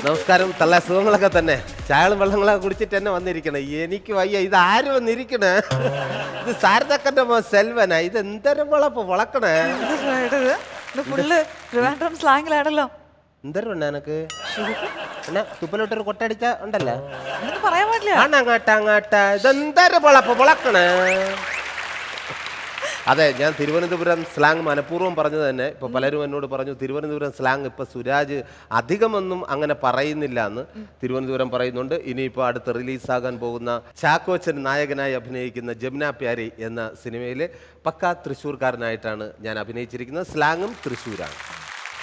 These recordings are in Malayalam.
നമസ്കാരം. തള്ള സുഖങ്ങളൊക്കെ തന്നെ. ചായകളും വെള്ളങ്ങളൊക്കെ കുടിച്ചിട്ട് തന്നെ വന്നിരിക്കണേ. എനിക്ക് വയ്യ. ഇത് ആരും വന്നിരിക്കണേ? ഇത് സാരതക്കന്റെ മോ സെൽവനാ. ഇത് എന്തരം വളപ്പ് വളക്കണേ? എന്തരം ഉണ്ട് എനക്ക്? എന്നാ തുപ്പലോട്ടൊരു കൊട്ടടിച്ച ഉണ്ടല്ലോ. അങ്ങാട്ട അങ്ങാട്ട ഇതെന്തരം വളപ്പ് വളക്കണേ? അതെ, ഞാൻ തിരുവനന്തപുരം സ്ലാങ് മനഃപൂർവ്വം പറഞ്ഞത് തന്നെ. ഇപ്പോൾ പലരും എന്നോട് പറഞ്ഞു തിരുവനന്തപുരം സ്ലാങ് ഇപ്പോൾ സുരാജ് അധികമൊന്നും അങ്ങനെ പറയുന്നില്ല എന്ന്. തിരുവനന്തപുരം പറയുന്നുണ്ട്. ഇനിയിപ്പോൾ അടുത്ത് റിലീസാകാൻ പോകുന്ന ചാക്കോച്ചൻ നായകനായി അഭിനയിക്കുന്ന ജമുന പ്യാരി എന്ന സിനിമയിൽ പക്കാ തൃശ്ശൂർക്കാരനായിട്ടാണ് ഞാൻ അഭിനയിച്ചിരിക്കുന്നത്. സ്ലാങ്ങും തൃശ്ശൂരാണ്.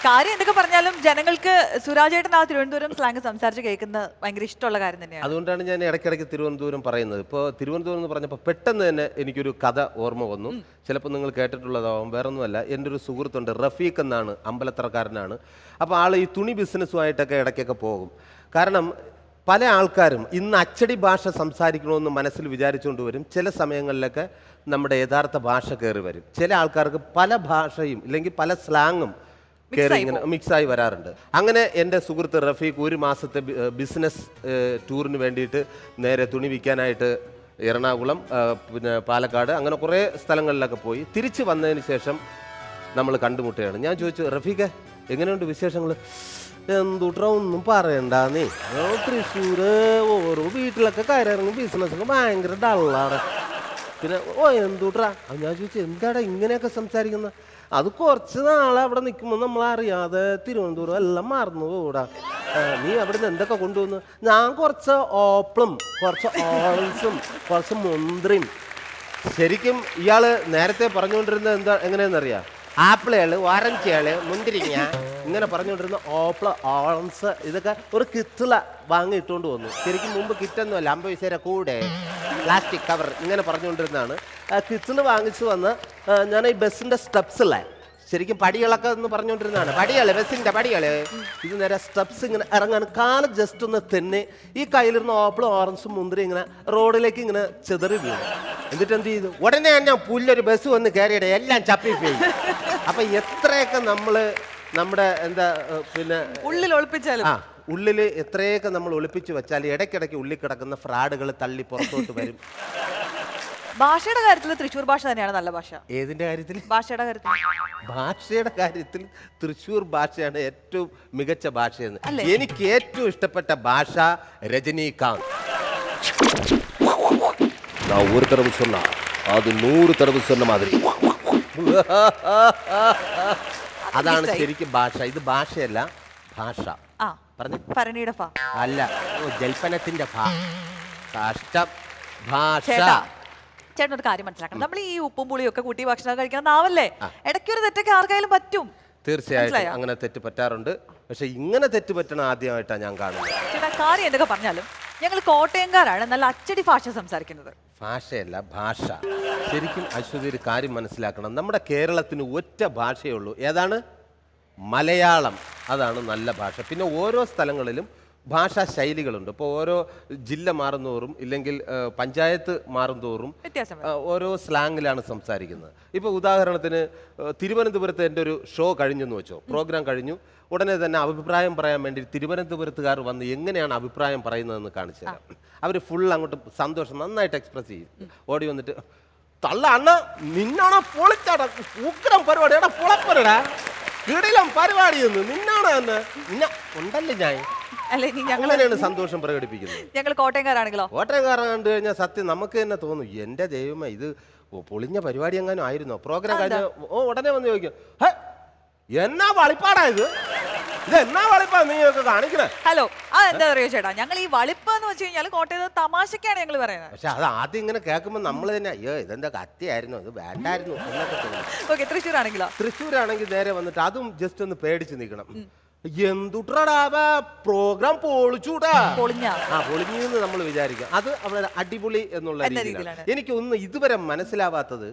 കാര്യം എന്തൊക്കെ പറഞ്ഞാലും ജനങ്ങൾക്ക് സുരാജേട്ടൻ ആ തിരുവനന്തപുരം സ്ലാങ് സംസാരിച്ച് കേൾക്കുന്നത് ഭയങ്കര ഇഷ്ടമുള്ള കാര്യം തന്നെയാണ്. അതുകൊണ്ടാണ് ഞാൻ ഇടയ്ക്കിടയ്ക്ക് തിരുവനന്തപുരം പറയുന്നത്. ഇപ്പോൾ തിരുവനന്തപുരം എന്ന് പറഞ്ഞപ്പോൾ പെട്ടെന്ന് തന്നെ എനിക്കൊരു കഥ ഓർമ്മ വന്നു. ചിലപ്പോൾ നിങ്ങൾ കേട്ടിട്ടുള്ളതാവും. വേറൊന്നുമല്ല, എൻ്റെ ഒരു സുഹൃത്തുണ്ട്, റഫീഖ് എന്നാണ്, അമ്പലത്തറക്കാരനാണ്. അപ്പോൾ ആൾ ഈ തുണി ബിസിനസ്സുമായിട്ടൊക്കെ ഇടയ്ക്കൊക്കെ പോകും. കാരണം പല ആൾക്കാരും ഇന്ന് അച്ചടി ഭാഷ സംസാരിക്കണമെന്ന് മനസ്സിൽ വിചാരിച്ചുകൊണ്ട് വരും. ചില സമയങ്ങളിലൊക്കെ നമ്മുടെ യഥാർത്ഥ ഭാഷ കയറി വരും. ചില ആൾക്കാർക്ക് പല ഭാഷയും ഇല്ലെങ്കിൽ പല സ്ലാങ്ങും കയറി ഇങ്ങനെ മിക്സായി വരാറുണ്ട്. അങ്ങനെ എൻ്റെ സുഹൃത്ത് റഫീഖ് ഒരു മാസത്തെ ബിസിനസ് ടൂറിന് വേണ്ടിയിട്ട് നേരെ തുണി വിൽക്കാനായിട്ട് എറണാകുളം, പിന്നെ പാലക്കാട്, അങ്ങനെ കുറേ സ്ഥലങ്ങളിലൊക്കെ പോയി തിരിച്ച് വന്നതിന് ശേഷം നമ്മൾ കണ്ടുമുട്ടുകയാണ്. ഞാൻ ചോദിച്ചു, റഫീഖ് എങ്ങനെയുണ്ട് വിശേഷങ്ങൾ? എന്തുട്ര ഒന്നും പറയണ്ട, നീ തൃശ്ശൂർ ഓരോ വീട്ടിലൊക്കെ കയറിറങ്ങും, ബിസിനസ്സൊക്കെ ഭയങ്കര ഡള്ളാണ്. പിന്നെ എന്തുട്ര? ഞാൻ ചോദിച്ചു, എന്താടാ ഇങ്ങനെയൊക്കെ സംസാരിക്കുന്ന? അത് കുറച്ച് നാളെ അവിടെ നിൽക്കുമ്പോൾ നമ്മളറിയാതെ തിരുവനന്തപുരം എല്ലാം മറന്നു പോകൂടാ. നീ അവിടെ നിന്ന് എന്തൊക്കെ കൊണ്ടുവന്നു? ഞാൻ കുറച്ച് ഓപ്പിളും കുറച്ച് ഓറഞ്ചും കുറച്ച് മുന്തിരിയും. ശരിക്കും ഇയാൾ നേരത്തെ പറഞ്ഞുകൊണ്ടിരുന്നത് എങ്ങനെയാണെന്നറിയാം? ആപ്പിളുകൾ, ഓറഞ്ചുകൾ, മുന്തിരിങ്ങ ഇങ്ങനെ പറഞ്ഞുകൊണ്ടിരുന്ന ഓപ്പിള്, ഓറഞ്ച് ഇതൊക്കെ ഒരു കിറ്റില വാങ്ങി ഇട്ടുകൊണ്ട് വന്നു. ശരിക്കും മുമ്പ് കിറ്റൊന്നുമല്ല, 50 പൈസയുടെ കൂടെ പ്ലാസ്റ്റിക് കവർ ഇങ്ങനെ പറഞ്ഞുകൊണ്ടിരുന്നതാണ്. കിറ്റിൽ വാങ്ങിച്ചു വന്ന് ഞാൻ ഈ ബസ്സിൻ്റെ സ്റ്റെപ്സിലെ ശരിക്കും പടികളൊക്കെ എന്ന് പറഞ്ഞുകൊണ്ടിരുന്നതാണ്. പടികൾ, ബസ്സിൻ്റെ പടികൾ. ഇത് നേരെ സ്റ്റെപ്സ് ഇങ്ങനെ ഇറങ്ങാൻ കാല് ജസ്റ്റ് ഒന്ന് തന്നെ ഈ കയ്യിലിരുന്ന ഓപ്പിളും ഓറഞ്ചും മുന്തിരി ഇങ്ങനെ റോഡിലേക്ക് ഇങ്ങനെ ചെതറി വീണു. എന്നിട്ട് എന്ത് ചെയ്തു? ഉടനെ ഞാൻ പുല്ലൊരു ബസ് വന്ന് കയറിയിടേ എല്ലാം ചപ്പിപ്പോയി. അപ്പൊ എത്രയൊക്കെ നമ്മുടെ എന്താ പിന്നെ ഉള്ളിൽ ഒളിപ്പിച്ചാലും ഉള്ളിൽ എത്രയൊക്കെ നമ്മൾ ഒളിപ്പിച്ചു വെച്ചാൽ ഇടയ്ക്കിടയ്ക്ക് ഉള്ളിൽ കിടക്കുന്ന ഫ്രാഡുകൾ തള്ളി പുറത്തോട്ട് വരും. ഭാഷയുടെ കാര്യത്തിൽ തൃശ്ശൂർ ഭാഷ തന്നെയാണ് നല്ല ഭാഷ. ഏതിന്റെ കാര്യത്തിൽ? ഭാഷയുടെ കാര്യത്തിൽ. ഭാഷയുടെ കാര്യത്തിൽ തൃശ്ശൂർ ഭാഷയാണ് ഏറ്റവും മികച്ച ഭാഷയെന്ന്. എനിക്ക് ഏറ്റവും ഇഷ്ടപ്പെട്ട ഭാഷ രജനീകാന്ത്. நான் ஒரு தடவை சொன்னா அது 100 தடவை சொன்ன மாதிரி. അതാണ് ശരിക്കും ഭാഷ. ഇത് ഭാഷയല്ല, ഭാഷ. അല്ല, ജൽപ്പനത്തിന്റെ കഷ്ടം ഭാഷ. ചേട്ടൻ ഒരു കാര്യം മനസ്സിലാക്കണം. നമ്മൾ ഈ ഉപ്പും പുളിയും ഒക്കെ കൂട്ടി ഭക്ഷണം കഴിക്കണം നാവല്ലേ? ഇടയ്ക്കൊരു തെറ്റൊക്കെ ആർക്കായാലും പറ്റും. തീർച്ചയായിട്ടും അങ്ങനെ തെറ്റ് പറ്റാറുണ്ട്. പക്ഷെ ഇങ്ങനെ തെറ്റ് പറ്റണ ആദ്യമായിട്ടാണ് ഞാൻ കാണുന്നത്. ചേട്ടാ, കാര്യം എന്തൊക്കെ പറഞ്ഞാലും ഞങ്ങൾ കോട്ടയംകാരാണ് നല്ല അച്ചടി ഭാഷ സംസാരിക്കുന്നത്. ഭാഷയല്ല, ഭാഷ. ശരിക്കും അശ്വതി ഒരു കാര്യം മനസ്സിലാക്കണം. നമ്മുടെ കേരളത്തിന് ഒറ്റ ഭാഷയേ ഉള്ളൂ. ഏതാണ്? മലയാളം. അതാണ് നല്ല ഭാഷ. പിന്നെ ഓരോ സ്ഥലങ്ങളിലും ഭാഷാ ശൈലികളുണ്ട്. ഇപ്പോൾ ഓരോ ജില്ല മാറുന്നതോറും ഇല്ലെങ്കിൽ പഞ്ചായത്ത് മാറുന്നതോറും ഓരോ സ്ലാങ്ങിലാണ് സംസാരിക്കുന്നത്. ഇപ്പോൾ ഉദാഹരണത്തിന് തിരുവനന്തപുരത്ത് എൻ്റെ ഒരു ഷോ കഴിഞ്ഞെന്ന് വെച്ചോ, പ്രോഗ്രാം കഴിഞ്ഞു. ഉടനെ തന്നെ അഭിപ്രായം പറയാൻ വേണ്ടി തിരുവനന്തപുരത്തുകാർ വന്ന് എങ്ങനെയാണ് അഭിപ്രായം പറയുന്നതെന്ന് കാണിച്ചു തരാം. അവർ ഫുൾ അങ്ങോട്ട് സന്തോഷം നന്നായിട്ട് എക്സ്പ്രസ് ചെയ്യും. ഓടി വന്നിട്ട്, തള്ള അണ്ണ നിന്നാണോ പൊളിച്ചാടാ, ഉഗ്രം പരിപാടി, എടാ പൊളപ്പരടാ, കിടിലം പരിപാടിയെന്ന്, നിന്നാണ് തന്നെ നിന്ന ഉണ്ടല്ലേ ഞാൻ. ഞങ്ങളാണ് സന്തോഷം പ്രകടിപ്പിക്കുന്നത്. ഞങ്ങൾ കോട്ടയംകാരാണെങ്കിലോ? കോട്ടയംകാരൻ കണ്ടു കഴിഞ്ഞാൽ സത്യം നമുക്ക് തന്നെ തോന്നും, എന്റെ ദൈവമേ ഇത് പൊളിഞ്ഞ പരിപാടി എങ്ങാനും ആയിരുന്നോ? പ്രോഗ്രാം കഴിഞ്ഞ ഉടനെ വന്ന് ചോദിക്കും, എന്നാ വളിപ്പാടാ ഇത് എന്നാ വളിപ്പാ നീയൊക്കെ കാണിക്കണേ. ഹലോ, എന്താ പറയുക ചേട്ടാ, ഞങ്ങൾ ഈ വളിപ്പ് എന്ന് വെച്ച് കഴിഞ്ഞാൽ കോട്ടയത്ത് തമാശക്കാണ് ഞങ്ങൾ പറയുന്നത്. പക്ഷെ അത് ആദ്യം ഇങ്ങനെ കേൾക്കുമ്പോൾ നമ്മൾ തന്നെ അയ്യോ ഇതെന്താ കത്തിയായിരുന്നു, ഇത് വേണ്ടായിരുന്നു എന്നൊക്കെ തോന്നും. ഓക്കെ, തൃശ്ശൂരാണെങ്കിലോ? തൃശ്ശൂരാണെങ്കിൽ നേരെ വന്നിട്ട് അതും ജസ്റ്റ് ഒന്ന് പേടിച്ച് നിൽക്കണം. എന്തുട്രാ പ്രോഗ്രാം പൊളിച്ചൂടാ, പൊളിഞ്ഞെന്ന് നമ്മൾ വിചാരിക്കും. അത് അവിടെ അടിപൊളി എന്നുള്ള രീതിയിലാണ്. എനിക്കൊന്നും ഇതുവരെ മനസ്സിലാവാത്തത്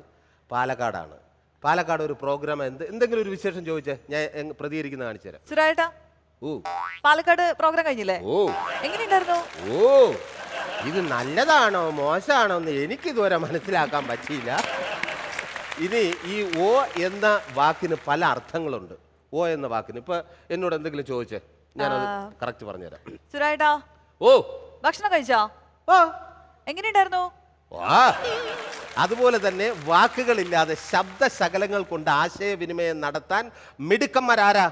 പാലക്കാടാണ്. പാലക്കാട് ഒരു പ്രോഗ്രാം എന്തെങ്കിലും ഒരു വിശേഷം ചോദിച്ചേ, ഞാൻ പ്രതികരിക്കുന്ന കാണിച്ചു തരാം. സുരായേട്ടാ, പാലക്കാട് പ്രോഗ്രാം കഴിഞ്ഞില്ലേ? എങ്ങനെയുണ്ടായിരുന്നു? ഇത് നല്ലതാണോ മോശമാണോ എന്ന് എനിക്കിതുവരെ മനസ്സിലാക്കാൻ പറ്റിയില്ല. ഇനി ഈ ഓ എന്ന വാക്കിന് പല അർത്ഥങ്ങളുണ്ട്. ഓ എന്ന വാക്കിന് ഇപ്പൊ എന്നോട് എന്തെങ്കിലും ചോദിച്ചേ, ഞാനത് കറക്റ്റ് പറഞ്ഞുതരാം. സുരായേട്ടാ, ഓ ഭക്ഷണം കഴിച്ചാ? ആ എങ്ങനെയുണ്ടായിരുന്നു? അതുപോലെ തന്നെ വാക്കുകളില്ലാതെ ശബ്ദശകലങ്ങൾ കൊണ്ട് ആശയവിനിമയം നടത്താൻ മിടുക്കന്മാരാരാ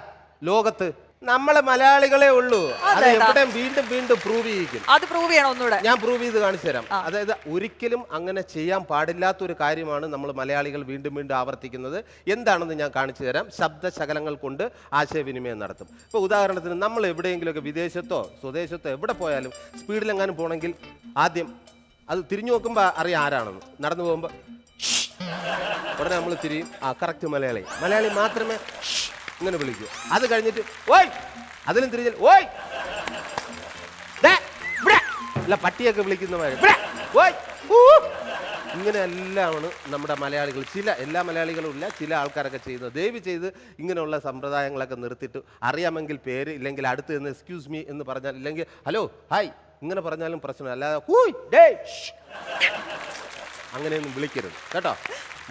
ലോകത്ത്? നമ്മളെ മലയാളികളെ ഉള്ളൂ. അത് എവിടെ വീണ്ടും വീണ്ടും പ്രൂവ് ചെയ്യിക്കും. അത് പ്രൂവ് ചെയ്യണം ഒന്നുകൂടെ. ഞാൻ പ്രൂവ് ചെയ്ത് കാണിച്ചു തരാം. അതായത് ഒരിക്കലും അങ്ങനെ ചെയ്യാൻ പാടില്ലാത്ത ഒരു കാര്യമാണ് നമ്മൾ മലയാളികൾ വീണ്ടും വീണ്ടും ആവർത്തിക്കുന്നത്. എന്താണെന്ന് ഞാൻ കാണിച്ചു തരാം. ശബ്ദശകലങ്ങൾ കൊണ്ട് ആശയവിനിമയം നടത്തും. ഇപ്പോൾ ഉദാഹരണത്തിന് നമ്മൾ എവിടെയെങ്കിലുമൊക്കെ വിദേശത്തോ സ്വദേശത്തോ എവിടെ പോയാലും സ്പീഡിലെങ്ങാനും പോകണമെങ്കിൽ ആദ്യം അത് തിരിഞ്ഞു നോക്കുമ്പോൾ അറിയാം ആരാണെന്ന്. നടന്നു പോകുമ്പോൾ ഉടനെ നമ്മൾ തിരിയും. കറക്റ്റ് മലയാളി മാത്രമേ ഇങ്ങനെ വിളിക്കൂ. അത് കഴിഞ്ഞിട്ട് ഓയ്, അതിലും തിരിഞ്ഞാൽ ഓയ്, അല്ല പട്ടിയൊക്കെ വിളിക്കുന്ന മാതിരി ഓയ്, ഇങ്ങനെ എല്ലാമാണ് നമ്മുടെ മലയാളികൾ. എല്ലാ മലയാളികളും ഇല്ല, ചില ആൾക്കാരൊക്കെ ചെയ്യുന്നത്. ദയവ് ചെയ്ത് ഇങ്ങനെയുള്ള സമ്പ്രദായങ്ങളൊക്കെ നിർത്തിയിട്ട് അറിയാമെങ്കിൽ പേര്, ഇല്ലെങ്കിൽ അടുത്ത് നിന്ന് എക്സ്ക്യൂസ് മീ എന്ന് പറഞ്ഞാൽ, ഇല്ലെങ്കിൽ ഹലോ ഹായ് ഇങ്ങനെ പറഞ്ഞാലും പ്രശ്നമില്ല. അല്ലാതെ ഹൂയ് ഡേ അങ്ങനെയൊന്നും വിളിക്കരുത് കേട്ടോ.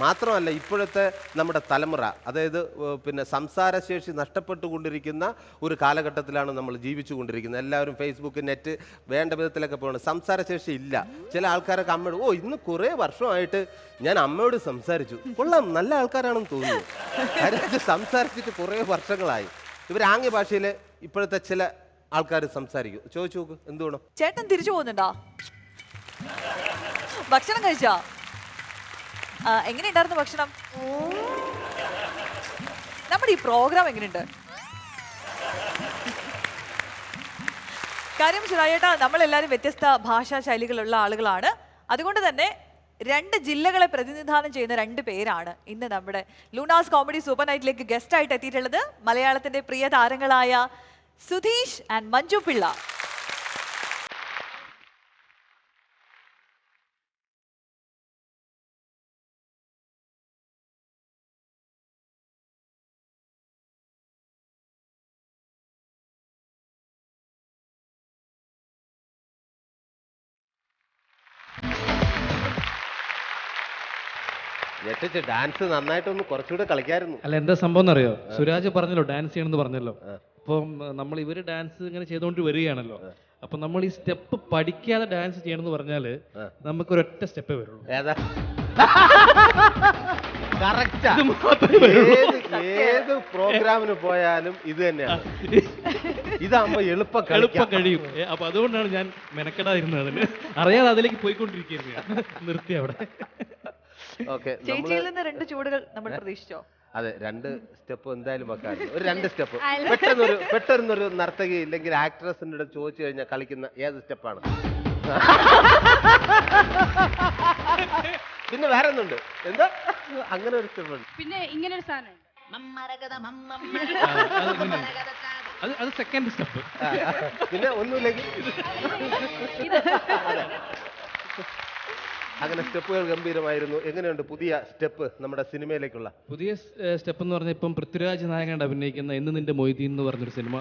മാത്രമല്ല ഇപ്പോഴത്തെ നമ്മുടെ തലമുറ, അതായത് പിന്നെ സംസാരശേഷി നഷ്ടപ്പെട്ടുകൊണ്ടിരിക്കുന്ന ഒരു കാലഘട്ടത്തിലാണ് നമ്മൾ ജീവിച്ചു കൊണ്ടിരിക്കുന്നത്. എല്ലാവരും ഫേസ്ബുക്ക്, നെറ്റ് വേണ്ട വിധത്തിലൊക്കെ പോകണം. സംസാരശേഷി ഇല്ല. ചില ആൾക്കാരൊക്കെ അമ്മയോട് ഇന്ന് കുറേ വർഷമായിട്ട് ഞാൻ അമ്മയോട് സംസാരിച്ചു, കൊള്ളാം നല്ല ആൾക്കാരാണെന്ന് തോന്നുന്നു. കാര്യം സംസാരിച്ചിട്ട് കുറേ വർഷങ്ങളായി. ഇവർ ആംഗ്യ ഭാഷയിൽ ഇപ്പോഴത്തെ ചില ആൾക്കാർ സംസാരിക്കും. ചോദിച്ചു നോക്ക് എന്തുകൊണ്ടോ. ചേട്ടൻ തിരിച്ചു പോകുന്നുണ്ടോ? ഭക്ഷണം കഴിച്ചാ? എങ്ങനെയുണ്ടായിരുന്നു ഭക്ഷണം? നമ്മുടെ ഈ പ്രോഗ്രാം എങ്ങനെയുണ്ട്? കാര്യം സുരായേട്ടാ, നമ്മളെല്ലാവരും വ്യത്യസ്ത ഭാഷാ ശൈലികളുള്ള ആളുകളാണ്. അതുകൊണ്ട് തന്നെ 2 ജില്ലകളെ പ്രതിനിധാനം ചെയ്യുന്ന 2 പേരാണ് ഇന്ന് നമ്മുടെ ലൂണാസ് കോമഡി സൂപ്പർ നൈറ്റിലേക്ക് ഗസ്റ്റ് ആയിട്ട് എത്തിയിട്ടുള്ളത്. മലയാളത്തിന്റെ പ്രിയ താരങ്ങളായ സുധീഷ് ആൻഡ് മഞ്ജു പിള്ള. ഡാൻസ് നന്നായിട്ടൊന്ന് കുറച്ചുകൂടെ കളിക്കായിരുന്നു. അല്ല, എന്താ സംഭവം എന്നറിയോ? സുരാജ് പറഞ്ഞല്ലോ ഡാൻസ് ചെയ്യണമെന്ന് പറഞ്ഞല്ലോ. അപ്പം നമ്മൾ ഇവര് ഡാൻസ് ഇങ്ങനെ ചെയ്തുകൊണ്ട് വരികയാണല്ലോ. അപ്പൊ നമ്മൾ ഈ സ്റ്റെപ്പ് പഠിക്കാതെ ഡാൻസ് ചെയ്യണമെന്ന് പറഞ്ഞാല് നമുക്ക് ഒരൊറ്റ സ്റ്റെപ്പേ വരുള്ളൂ. ഏതാ? ഏത് പ്രോഗ്രാമിന് പോയാലും ഇത് തന്നെയാണ്. ഇതാകുമ്പോ എളുപ്പം കഴിയും. അപ്പൊ അതുകൊണ്ടാണ് ഞാൻ മെനക്കെടാതിരുന്നത്. അതിന് അറിയാതെ അതിലേക്ക് പോയിക്കൊണ്ടിരിക്കുകയായിരുന്നു. നിർത്തി അവിടെ. ചേച്ചിയിൽ നിന്ന് 2 ചൂടുകൾ നമ്മൾ പ്രതീക്ഷിച്ചോ? അതെ, 2 സ്റ്റെപ്പ് എന്തായാലും വെക്കാറുണ്ട്. ഒരു 2 സ്റ്റെപ്പ് പെട്ടെന്നൊരു നർത്തകി ഇല്ലെങ്കിൽ ആക്ട്രസിന്റെ ചോദിച്ചു കഴിഞ്ഞാൽ കളിക്കുന്ന ഏത് സ്റ്റെപ്പാണ്? പിന്നെ വേറെ ഒന്നുണ്ട്. എന്താ അങ്ങനെ ഒരു സ്റ്റെപ്പ് ഉണ്ട്. പിന്നെ ഇങ്ങനെ ഒരു സാധനം അത് സെക്കൻഡ് സ്റ്റെപ്പ്. പിന്നെ ഒന്നുമില്ലെങ്കിൽ അങ്ങനെ സ്റ്റെപ്പുകൾ ഗംഭീരമായിരുന്നു. എങ്ങനെയുണ്ട് പുതിയ സ്റ്റെപ്പ് നമ്മുടെ സിനിമയിലേക്കുള്ള? പുതിയ സ്റ്റെപ്പ് എന്ന് പറഞ്ഞാൽ ഇപ്പം പൃഥ്വിരാജ് നായകനായിട്ട് അഭിനയിക്കുന്ന എന്ന് നിന്റെ മൊയ്തീൻ എന്ന് പറഞ്ഞൊരു സിനിമ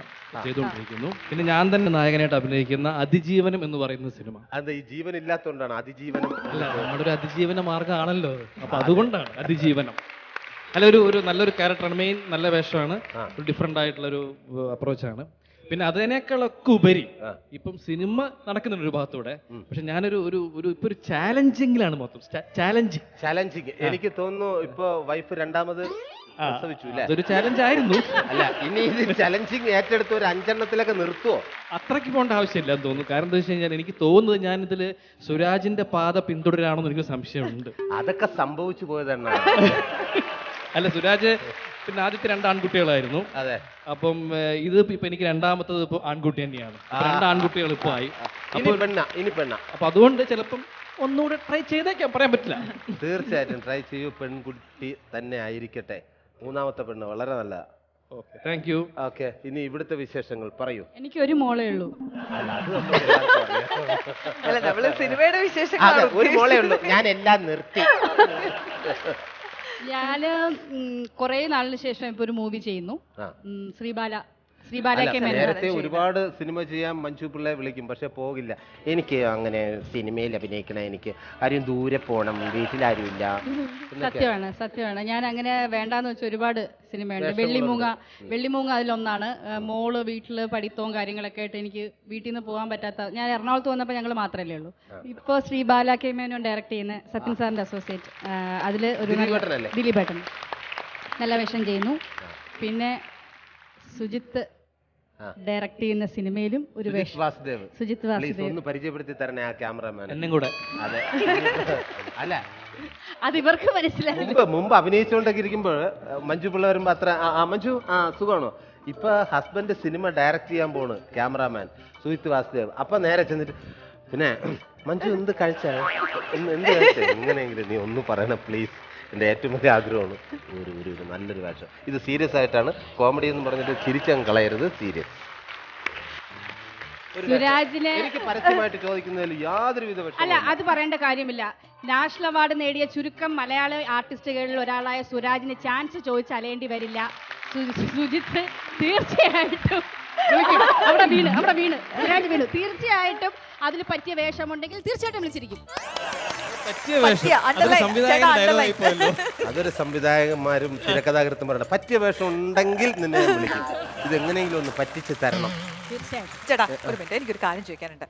ചെയ്തുകൊണ്ടിരിക്കുന്നു. പിന്നെ ഞാൻ തന്നെ നായകനായിട്ട് അഭിനയിക്കുന്ന അതിജീവനം എന്ന് പറയുന്ന സിനിമ. അത് ഈ ജീവൻ ഇല്ലാത്തതുകൊണ്ടാണ് അതിജീവനം. അല്ല, നമ്മുടെ ഒരു അതിജീവന മാർഗ്ഗമാണല്ലോ, അപ്പൊ അതുകൊണ്ടാണ് അതിജീവനം. അല്ല, ഒരു നല്ലൊരു ക്യാരക്ടറാണ്. മെയിൻ നല്ല വേഷമാണ്, ഒരു ഡിഫറെന്റ് ആയിട്ടുള്ളൊരു അപ്രോച്ചാണ്. പിന്നെ അതിനേക്കാളൊക്കെ ഉപരി ഇപ്പം സിനിമ നടക്കുന്നുണ്ട് ഒരു ഭാഗത്തൂടെ. പക്ഷെ ഞാനൊരു ഇപ്പൊ ഒരു ചാലഞ്ചിങ്ങിലാണ് മൊത്തം. ചാലഞ്ചിങ് എനിക്ക് തോന്നുന്നു ഇപ്പൊ വൈഫ് രണ്ടാമത് അതൊരു ചാലഞ്ച് ആയിരുന്നു. അല്ല, ഇനി ഇത് ചലഞ്ചിങ് ഏറ്റെടുത്ത് ഒരു 5 എണ്ണത്തിലൊക്കെ നിർത്തുവോ? അത്രയ്ക്ക് പോകേണ്ട ആവശ്യമില്ല എന്ന് തോന്നുന്നു. കാരണം എന്താ വെച്ച് കഴിഞ്ഞാൽ എനിക്ക് തോന്നുന്നത് ഞാൻ ഇതില് സുരാജിന്റെ പാത പിന്തുടരാണെന്ന് എനിക്ക് സംശയമുണ്ട്. അതൊക്കെ സംഭവിച്ചു പോയതാണ്. അല്ല, സുരാജ് പിന്നെ ആദ്യത്തെ 2 ആൺകുട്ടികളായിരുന്നു. അതെ. അപ്പം ഇത് ഇപ്പൊ എനിക്ക് രണ്ടാമത്തത് ഇപ്പൊ ആൺകുട്ടി തന്നെയാണ്. 2 ആൺകുട്ടികൾ ഇപ്പൊ ആയി. ഇനി പെണ്ണ. അപ്പൊ അതുകൊണ്ട് ചിലപ്പം ഒന്നുകൂടെ ട്രൈ ചെയ്തേക്കാം, പറയാൻ പറ്റില്ല. തീർച്ചയായിട്ടും ട്രൈ ചെയ്യൂ. പെൺകുട്ടി തന്നെ ആയിരിക്കട്ടെ. 3ാമത്തെ പെണ്ണ് വളരെ നല്ല. Okay, thank you. ഓക്കെ, ഇനി ഇവിടുത്തെ വിശേഷങ്ങൾ പറയൂ. എനിക്ക് ഒരു മോളേ ഉള്ളൂ. അല്ല, നമ്മള് സിനിമയുടെ വിശേഷങ്ങൾ. ഒരു മോളേ ഉള്ളൂ. ഞാൻ എല്ലാം നിർത്തി. ഞാന് കുറെ നാളിന് ശേഷം ഇപ്പൊ ഒരു മൂവി ചെയ്യുന്നു. ശ്രീബാലയ്ക്ക് മേനോൻ. നേരത്തെ ഒരുപാട് സിനിമ ചെയ്യാൻ മഞ്ജു പിള്ളയെ വിളിക്കും, പക്ഷെ പോകില്ല. എനിക്ക് അങ്ങനെ സിനിമയിൽ അഭിനയിക്കണം, എനിക്ക് ആരും ദൂരെ പോകണം, വീട്ടിലാരുമില്ല. സത്യമാണ്. ഞാൻ അങ്ങനെ വേണ്ടാന്ന് വെച്ച ഒരുപാട് സിനിമയുണ്ട്. വെള്ളിമൂങ്ങ അതിലൊന്നാണ്. മോള് വീട്ടിൽ പഠിത്തവും കാര്യങ്ങളൊക്കെ ആയിട്ട് എനിക്ക് വീട്ടിൽ നിന്ന് പോകാൻ പറ്റാത്ത, ഞാൻ എറണാകുളത്ത് വന്നപ്പോൾ ഞങ്ങൾ മാത്രമല്ലേ ഉള്ളൂ. ഇപ്പോൾ ശ്രീബാലയ്ക്ക് മേനോൻ ഡയറക്ട് ചെയ്യുന്ന സത്യൻ സാറിന്റെ അസോസിയേറ്റ്, അതിൽ ഒരു ദിലീപേട്ടൻ നല്ല വേഷം ചെയ്യുന്നു. പിന്നെ സുജിത്ത് ഡയറക്ട് ചെയ്യുന്ന സിനിമയിലും ഒരു വേഷം. സുജിത് വാസുദേവ് ഒന്ന് പരിചയപ്പെടുത്തി തരണേ ആ ക്യാമറമാൻ. എന്നും കൂടെ. അതെ. അല്ല, അത് ഇവർക്ക് മനസ്സിലായി. മുമ്പ് അഭിനയിച്ചുകൊണ്ടൊക്കെ ഇരിക്കുമ്പോൾ മഞ്ജു പിള്ള വരുമ്പോ അത്ര മഞ്ജു സുഖമാണോ, ഇപ്പൊ ഹസ്ബൻഡ് സിനിമ ഡയറക്ട് ചെയ്യാൻ പോണ് ക്യാമറാമാൻ സുജിത് വാസുദേവ്. അപ്പൊ നേരെ ചെന്നിട്ട് പിന്നെ മഞ്ജു എന്ത് കഴിച്ചാൽ എന്ത് കഴിച്ച, എങ്ങനെയെങ്കിലും നീ ഒന്ന് പറയണം പ്ലീസ്, എൻ്റെ ഏറ്റവും വലിയ ആഗ്രഹമാണ് ഒരു നല്ലൊരു വേഷം. ഇത് സീരിയസ് ആയിട്ടാണ്, കോമഡി എന്ന് പറഞ്ഞിട്ട് ചിരിച്ചങ്ങ് കളയരുത്, സീരിയസ്. സുരാജിനെ എനിക്ക് പരസ്യമായിട്ട് ചോദിക്കുന്നതിൽ യാതൊരുവിധ വിഷമവും അല്ല, അത് പറയേണ്ട കാര്യമില്ല. നാഷണൽ അവാർഡ് നേടിയ ചുരുക്കം മലയാള ആർട്ടിസ്റ്റുകളിൽ ഒരാളായ സുരാജിന് ചാൻസ് ചോദിച്ച് അലയേണ്ടി വരില്ല. സുജിത്ത് തീർച്ചയായിട്ടും അവിടെ വീണ് സുരാജ് വീണു. തീർച്ചയായിട്ടും അതിന് പറ്റിയ വേഷമുണ്ടെങ്കിൽ തീർച്ചയായിട്ടും വിളിച്ചിരിക്കും. അതൊരു സംവിധായകന്മാരും തിരക്കഥാകൃത്തുമാരുടെ പറ്റിയ വേഷം ഉണ്ടെങ്കിൽ നിന്നെ വിളിക്കും. ഇതെങ്ങനെയെങ്കിലും ഒന്ന് പറ്റിച്ച് തരണം. ചേട്ടാ ഒരു മിനിറ്റ്, എനിക്കൊരു കാര്യം ചോദിക്കാനുണ്ട്.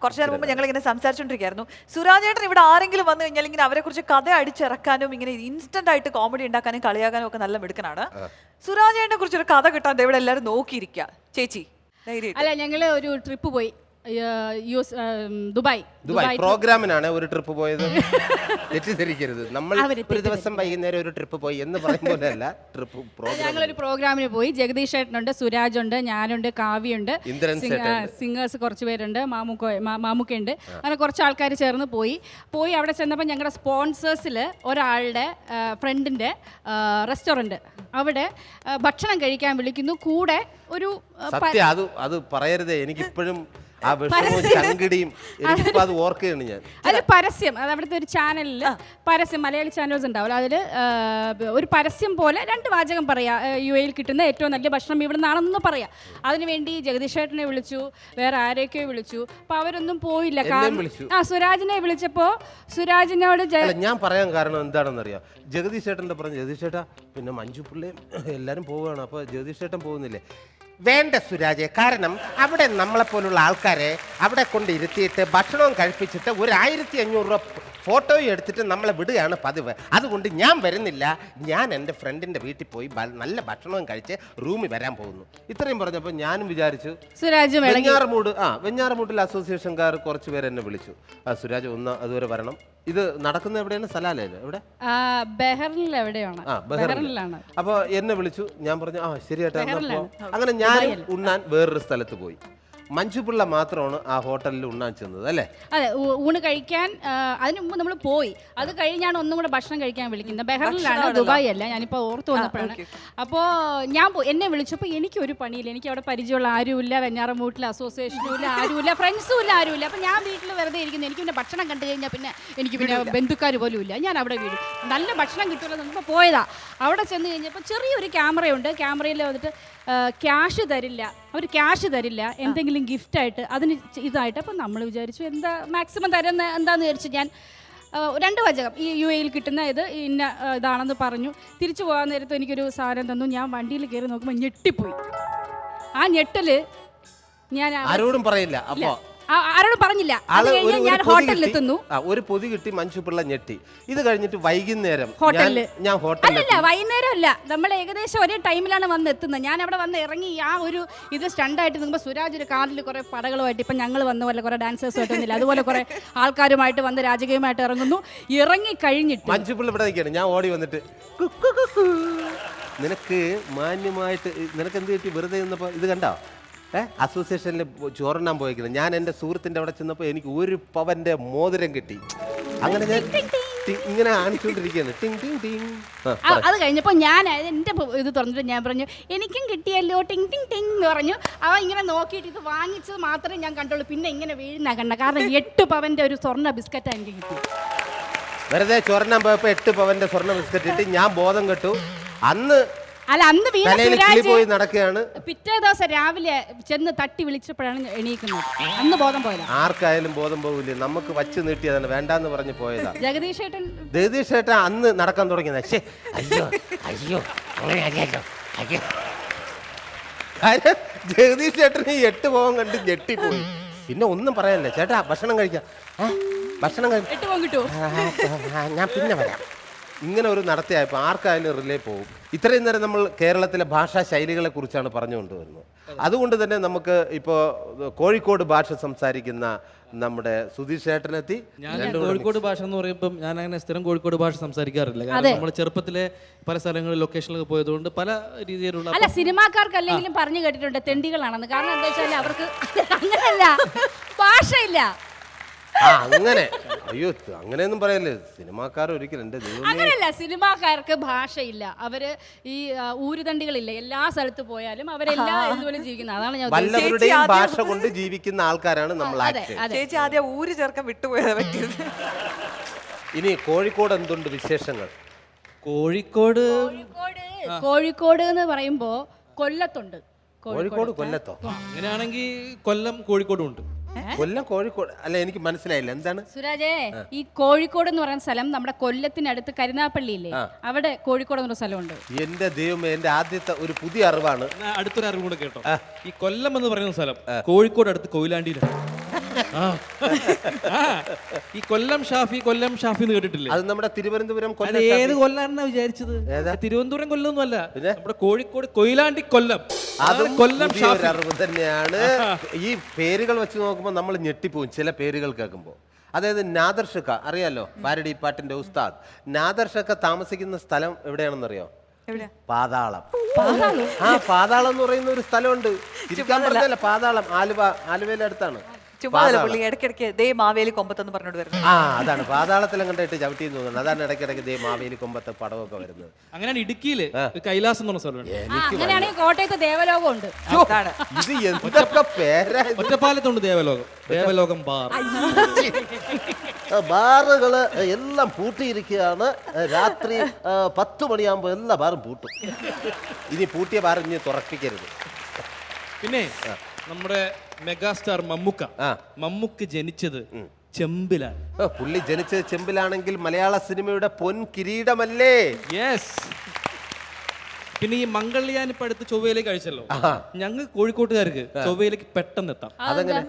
കുറച്ചു നേരം മുമ്പ് ഞങ്ങൾ ഇങ്ങനെ സംസാരിച്ചോണ്ടിരിക്കുകയായിരുന്നു. സുരാജേട്ടൻ ഇവിടെ ആരെങ്കിലും വന്നു കഴിഞ്ഞാൽ ഇങ്ങനെ അവരെ കുറിച്ച് കഥ അടിച്ചിറക്കാനും ഇങ്ങനെ ഇൻസ്റ്റന്റ് ആയിട്ട് കോമഡി ഉണ്ടാക്കാനും കളിയാക്കാനും ഒക്കെ നല്ല മിടുക്കനാണ്. സുരാജേട്ടനെ കുറിച്ച് ഒരു കഥ കിട്ടാൻ ഇവിടെ എല്ലാവരും നോക്കിയിരിക്കുക. ചേച്ചി അല്ല, ഞങ്ങള് ഒരു ട്രിപ്പ് പോയി ദുബായ് പ്രോഗ്രാമിനാണ് ഒരു ട്രിപ്പ് പോയത്. തെറ്റിദ്ധരിക്കരുത്, നമ്മൾ ഒരു ദിവസം വൈകുന്നേരം ഒരു ട്രിപ്പ് പോയി എന്ന് പറയുമ്പോൾ അല്ല, ട്രിപ്പ് പ്രോഗ്രാം. ഞങ്ങളൊരു പ്രോഗ്രാമിന് പോയി. ജഗദീഷ് ചേട്ടനുണ്ട്, സുരാജ് ഉണ്ട്, ഞാനുണ്ട്, കാവ്യുണ്ട്, സിംഗേഴ്സ് കുറച്ച് പേരുണ്ട്, മാമുക്കുണ്ട്. അങ്ങനെ കുറച്ച് ആൾക്കാർ ചേർന്ന് പോയി. അവിടെ ചെന്നപ്പോൾ ഞങ്ങളുടെ സ്പോൺസേഴ്സിൽ ഒരാളുടെ ഫ്രണ്ടിന്റെ റെസ്റ്റോറൻറ്റ്, അവിടെ ഭക്ഷണം കഴിക്കാൻ വിളിക്കുന്നു. കൂടെ ഒരു സത്യം അത് പറയരുതേ, എനിക്കിപ്പോഴും ആ വിഷമവും ചങ്കിടിയും എനിക്കിപ്പോൾ അത് ഓർക്കുകയാണ് ഞാൻ. അതിൽ പരസ്യം, അത് അവിടുത്തെ ഒരു ചാനലിൽ പരസ്യം, മലയാളി ചാനൽസ് ഉണ്ടാവില്ല, അതിൽ ഒരു പരസ്യം പോലെ 2 വാചകം പറയാം. UAE കിട്ടുന്ന ഏറ്റവും നല്ല ഭക്ഷണം ഇവിടെ നിന്നാണെന്ന് പറയാം. അതിനുവേണ്ടി ജഗദീഷ് ചേട്ടനെ വിളിച്ചു, വേറെ ആരെയൊക്കെയോ വിളിച്ചു. അപ്പോൾ അവരൊന്നും പോയില്ല. കാരണം സുരാജിനെ വിളിച്ചപ്പോൾ സുരാജിനോട് ഞാൻ പറയാൻ കാരണം എന്താണെന്നറിയാം. ജഗദീഷ് ചേട്ടൻ്റെ പറഞ്ഞു, ജഗദീഷ് ചേട്ടാ പിന്നെ മഞ്ജു പിള്ളയും എല്ലാവരും പോവുകയാണ്, അപ്പോൾ ജഗദീഷ് ചേട്ടൻ പോകുന്നില്ലേ? വേണ്ട സുരാജെ, കാരണം അവിടെ നമ്മളെപ്പോലുള്ള ആൾക്കാരെ അവിടെ കൊണ്ട് ഇരുത്തിയിട്ട് ഭക്ഷണവും കഴിപ്പിച്ചിട്ട് 1500 രൂപ ഫോട്ടോയും എടുത്തിട്ട് നമ്മളെ വിടുകയാണ് പതിവ്. അതുകൊണ്ട് ഞാൻ വരുന്നില്ല, ഞാൻ എൻ്റെ ഫ്രണ്ടിൻ്റെ വീട്ടിൽ പോയി നല്ല ഭക്ഷണവും കഴിച്ച് റൂമിൽ വരാൻ പോകുന്നു. ഇത്രയും പറഞ്ഞപ്പോൾ ഞാനും വിചാരിച്ചു വെഞ്ഞാറമൂട്ടിൽ അസോസിയേഷൻകാർ കുറച്ച് പേര് എന്നെ വിളിച്ചു. സുരാജ് ഒന്ന് അതുവരെ വരണം. ഇത് നടക്കുന്ന എവിടെയാണ്? സലാലയില് എവിടെ? ബഹറിനിൽ എവിടെയാണ്? ബഹറിനിലാണ്. അപ്പോൾ എന്നെ വിളിച്ചു. ഞാൻ പറഞ്ഞു ശരിയായിട്ടാ. അങ്ങനെ ഞാൻ ഉണ്ണാൻ വേറൊരു സ്ഥലത്ത് പോയി. മഞ്ജു പിള്ള മാത്രമാണ് ആ ഹോട്ടലിൽ ഉണ്ണാൻ ചെന്നത് അല്ലേ? അതെ, ഊണ് കഴിക്കാൻ അതിന് മുമ്പ് നമ്മൾ പോയി. അത് കഴിഞ്ഞാണ് ഒന്നും കൂടെ ഭക്ഷണം കഴിക്കാൻ വിളിക്കുന്നത്. ബഹറിനിലാണ്, ദുബായ് അല്ല. ഞാനിപ്പോൾ ഓർത്ത് വന്നപ്പോഴാണ്. അപ്പോൾ എന്നെ വിളിച്ചപ്പോൾ എനിക്കൊരു പണിയില്ല, എനിക്ക് അവിടെ പരിചയമുള്ള ആരുമില്ല, വെഞ്ഞാറമൂട്ടിലെ അസോസിയേഷനും ഇല്ല, ആരുമില്ല, ഫ്രണ്ട്സും ഇല്ല, ആരുമില്ല. അപ്പോൾ ഞാൻ വീട്ടിൽ വെറുതെ ഇരിക്കുന്നു. എനിക്ക് പിന്നെ ഭക്ഷണം കണ്ടു കഴിഞ്ഞാൽ പിന്നെ എനിക്ക് പിന്നെ ബന്ധുക്കാർ പോലും ഇല്ല. ഞാൻ അവിടെ വീടും നല്ല ഭക്ഷണം കിട്ടുമല്ലോ എന്നപ്പോൾ പോയതാ. അവിടെ ചെന്ന് കഴിഞ്ഞപ്പോൾ ചെറിയൊരു ക്യാമറയുണ്ട്. ക്യാമറയിൽ വന്നിട്ട് ക്യാഷ് തരില്ല, അവർ ക്യാഷ് തരില്ല, എന്തെങ്കിലും ഗിഫ്റ്റായിട്ട് അതിന് ഇതായിട്ട്. അപ്പം നമ്മൾ വിചാരിച്ചു എന്താ മാക്സിമം തരുന്ന എന്താണെന്ന് വിചാരിച്ചു. ഞാൻ 2 വാചകം ഈ UAE കിട്ടുന്ന ഇന്ന ഇതാണെന്ന് പറഞ്ഞു. തിരിച്ചു പോകാൻ നേരത്ത് എനിക്കൊരു സാധനം തന്നു. ഞാൻ വണ്ടിയിൽ കയറി നോക്കുമ്പോൾ ഞെട്ടിപ്പോയി. ആ ഞെട്ടല് ഞാൻ ആരോടും പറയില്ല. അപ്പോൾ ആരോടും പറഞ്ഞില്ല. അത് കഴിഞ്ഞ് ഞാൻ ഹോട്ടലിൽ എത്തുന്നു. ഒരു പൊതി കിട്ടി, മഞ്ജു പിള്ള ഞെട്ടി. ഇത് കഴിഞ്ഞിട്ട് വൈകുന്നേരം ഞാൻ ഹോട്ടലിൽ വൈകുന്നേരം അല്ല, നമ്മൾ ഏകദേശം ഒരേ ടൈമിലാണ് വന്ന് എത്തുന്നത്. ഞാൻ അവിടെ വന്ന് ഇറങ്ങി ആ ഒരു ഇത് സ്റ്റണ്ടായിട്ട് നിൽക്കുമ്പോൾ സുരാജ് ഒരു കാറിൽ കുറെ പടകളുമായിട്ട്, ഇപ്പം ഞങ്ങൾ വന്ന പോലെ കുറെ ഡാൻസേഴ്സുമായിട്ട് വന്നില്ല, അതുപോലെ കുറെ ആൾക്കാരുമായിട്ട് വന്ന് രാജകീയമായിട്ട് ഇറങ്ങി കഴിഞ്ഞിട്ട് മഞ്ജു പിള്ള ഇവിടെ നിൽക്കുകയാണ്. ഞാൻ ഓടി വന്നിട്ട് നിനക്ക് മാന്യമായിട്ട് നിനക്ക് എന്ത് കിട്ടി വെറുതെ നിന്നപ്പോൾ ഇത് കണ്ടോ? അസോസിയേഷനിൽ ചോറിനാൻ പോയിരിക്കുന്നത്. ഞാൻ എൻ്റെ സുഹൃത്തിൻ്റെ അവിടെ ചെന്നപ്പോൾ എനിക്ക് 1 പവൻ്റെ മോതിരം കിട്ടി. അങ്ങനെ ഞാൻ ഇങ്ങനെ കാണിച്ചുകൊണ്ടിരിക്കുകയാണ്. ടിങ് ടിങ് ടിങ്. അത് കഴിഞ്ഞപ്പോൾ ഞാൻ എൻ്റെ ഇത് തുറന്നിട്ട് ഞാൻ പറഞ്ഞു എനിക്കും കിട്ടിയല്ലോ, ടിങ് ടിങ് ടിങ് എന്ന് പറഞ്ഞു. അവൻ ഇങ്ങനെ നോക്കിയിട്ട് ഇത് വാങ്ങിച്ചത് മാത്രമേ ഞാൻ കണ്ടുള്ളൂ. പിന്നെ ഇങ്ങനെ വീഴുന്ന കണ്ട, കാരണം 8 പവൻ്റെ ഒരു സ്വർണ്ണ ബിസ്ക്കറ്റാണ് എനിക്ക് കിട്ടി. വെറുതെ ചോറിനാൻ പോയപ്പോൾ 8 പവൻ്റെ സ്വർണ്ണ ബിസ്ക്കറ്റ് ഇട്ട് ഞാൻ ബോധം കെട്ടു. അന്ന് അല്ല അന്ന് വീണ തലയിൽ കിളി സുരാജ് പോയി നടക്കുകയാണ്. പിറ്റേ ദിവസം രാവിലെ ചെന്ന് തട്ടി വിളിച്ചപ്പോഴാണ് എണീക്കുന്നത്. അന്ന് ബോധം പോയതാ. ആർക്കായാലും ബോധം പോകില്ലേ, നമുക്ക് വച്ച് നീട്ടിയതാണ്, വേണ്ടാന്ന് പറഞ്ഞ് പോയതാ. ജഗദീഷ് ഏട്ടൻ ജഗദീഷ് ഏട്ടൻ അന്ന് നടക്കാൻ തുടങ്ങിയത്. അയ്യോ അയ്യോ അങ്ങനെ അറിയാലോ അയ്യോ. കാര്യം ജഗദീഷ് ചേട്ടന് 8 പോകാൻ കണ്ട് ഞെട്ടിപ്പോയി. പിന്നെ ഒന്നും പറയാനില്ല. ചേട്ടാ ഭക്ഷണം കഴിക്കാം, ഭക്ഷണം കഴിക്കാം, 8 പോകാൻ കിട്ടുമോ? ഞാൻ പിന്നെ വരാം. ഇങ്ങനെ ഒരു നടത്തിയായപ്പോൾ ആർക്കായാലും റിലേ പോകും. ഇത്രയും നേരം നമ്മൾ കേരളത്തിലെ ഭാഷാ ശൈലികളെ കുറിച്ചാണ് പറഞ്ഞുകൊണ്ടുവരുന്നത്. അതുകൊണ്ട് തന്നെ നമുക്ക് ഇപ്പോൾ കോഴിക്കോട് ഭാഷ സംസാരിക്കുന്ന നമ്മുടെ സുധീഷ് ചേട്ടനെത്തി. ഞാൻ കോഴിക്കോട് ഭാഷ എന്ന് പറയുമ്പോൾ ഞാൻ അങ്ങനെ സ്ഥിരം കോഴിക്കോട് ഭാഷ സംസാരിക്കാറില്ല. കാരണം നമ്മൾ ചെറുപ്പത്തിലെ പല സ്ഥലങ്ങളിൽ ലൊക്കേഷനിലൊക്കെ പോയതുകൊണ്ട് പല രീതിയിലുള്ള അല്ല സിനിമാക്കാർക്ക് അല്ലെങ്കിലും പറഞ്ഞു കേട്ടിട്ടുണ്ട് തെണ്ടികളാണെന്ന്. കാരണം എന്താ വെച്ചാൽ അവർക്ക് അങ്ങനെയല്ല, ഭാഷയില്ല. അങ്ങനെ അയ്യോ അങ്ങനെയൊന്നും പറയല്ലേ, സിനിമാക്കാർ ഒരിക്കലും എൻ്റെ ദൈവമേ. അങ്ങനെയല്ല, സിനിമാക്കാർക്ക് ഭാഷയില്ല. അവര് ഈ ഊരുതണ്ടികളില്ല, എല്ലാ സ്ഥലത്ത് പോയാലും അവരെല്ലാം ഇതുപോലെ ജീവിക്കുന്നത്. അതാണ് ഞാൻ വല്ലവരുടെയും ഭാഷ കൊണ്ട് ജീവിക്കുന്ന ആൾക്കാരാണ് നമ്മൾ. ചേച്ചി ആദ്യം ഊര് ചേർക്കാൻ വിട്ടുപോയതാ പറ്റിയത്. ഇനി കോഴിക്കോട് എന്തുണ്ട് വിശേഷങ്ങൾ? കോഴിക്കോട് കോഴിക്കോട് എന്ന് പറയുമ്പോ കൊല്ലത്തുണ്ട്. കൊല്ലത്തോ? അങ്ങനെയാണെങ്കിൽ കൊല്ലം കോഴിക്കോടും ഉണ്ട്. കൊല്ലം കോഴിക്കോട് അല്ല, എനിക്ക് മനസ്സിലായില്ല എന്താണ് സുരാജേ. ഈ കോഴിക്കോട് എന്ന് പറയുന്ന സ്ഥലം നമ്മുടെ കൊല്ലത്തിനടുത്ത് കരുനാപ്പള്ളി ഇല്ലേ, അവിടെ കോഴിക്കോട് എന്നൊരു സ്ഥലമുണ്ട്. എന്റെ ദൈവമേ, എന്റെ ആദ്യത്തെ ഒരു പുതിയ അറിവാണ്. അടുത്തൊരു അറിവ് കൂടെ കേട്ടോ. ഈ കൊല്ലം എന്ന് പറയുന്ന സ്ഥലം കോഴിക്കോട് അടുത്ത് കൊയിലാണ്ടിയിലാണ്. ഈ കൊല്ലം ഷാഫി എന്ന് കേട്ടിട്ടില്ലേ? അത് നമ്മുടെ തിരുവനന്തപുരം ഏത് കൊല്ലാണെന്നാ വിചാരിച്ചത്? തിരുവനന്തപുരം കൊല്ലമൊന്നും അല്ല, നമ്മുടെ കോഴിക്കോട് കൊയിലാണ്ടി കൊല്ലം. അതും കൊല്ലം ഷാഫി അറിവ് തന്നെയാണ്. ഈ പേരുകൾ വെച്ച് നോക്കുമ്പോൾ നമ്മൾ ഞെട്ടിപ്പോവും ചില പേരുകൾ കേൾക്കുമ്പോൾ. അതായത് നാദർ ഷക്ക അറിയാലോ, പാരഡി പാട്ടിന്റെ ഉസ്താദ്. നാദർ ഷക്ക താമസിക്കുന്ന സ്ഥലം എവിടെയാണെന്നറിയോ? പാതാളം. പാതാളം എന്ന് പറയുന്ന ഒരു സ്ഥലമുണ്ട്. തിരിക്കാൻ പറഞ്ഞല്ല, പാതാളം ആലുവയിലെ അടുത്താണ്. പുള്ളി ഇടയ്ക്കിടയ്ക്ക് ദേ മാവേലി കൊമ്പത്തെന്ന് പറഞ്ഞോണ്ട് വരുന്നത്. അതാണ് പാതാളത്തിലും കണ്ടിട്ട് ചവിട്ടി തോന്നുന്നത്. അതാണ് ഇടയ്ക്കിടയ്ക്ക് ദേ മാവേലി കൊമ്പത്ത് പടമൊക്കെ വരുന്നത്. അങ്ങനെയാണ് ഇടുക്കിയില് കൈലാസം എന്ന് പറഞ്ഞ സ്ഥലമുണ്ട്. അങ്ങനെയാണെങ്കിൽ കോട്ടയത്ത് ദേവലോകം ഉണ്ട്. ഇത് എന്തൊക്കെ പേരാ! ഒറ്റപ്പാലത്തുണ്ട് ദേവലോകം ബാർ. ബാറുകള് എല്ലാം പൂട്ടിയിരിക്കുകയാണ്. രാത്രി 10 മണിയാകുമ്പോ എല്ലാ ബാറും പൂട്ടും. ഇനി പൂട്ടിയ ബാർ ഇനി തുറപ്പിക്കരുത്. പിന്നെ നമ്മുടെ മെഗാസ്റ്റാർ മമ്മൂക്ക ജനിച്ചത് ചെമ്പിലാണ്. പുള്ളി ജനിച്ചത് ചെമ്പിലാണെങ്കിൽ മലയാള സിനിമയുടെ പൊൻ കിരീടമല്ലേ? യെസ്. പിന്നെ ഈ മംഗൾയാൻ ഇപ്പൊ അടുത്ത് ചൊവ്വയിലേക്ക് അയച്ചല്ലോ. ഞങ്ങൾ കോഴിക്കോട്ടുകാർക്ക് ചൊവ്വയിലേക്ക് പെട്ടെന്ന് എത്താം. അതെങ്ങനെ?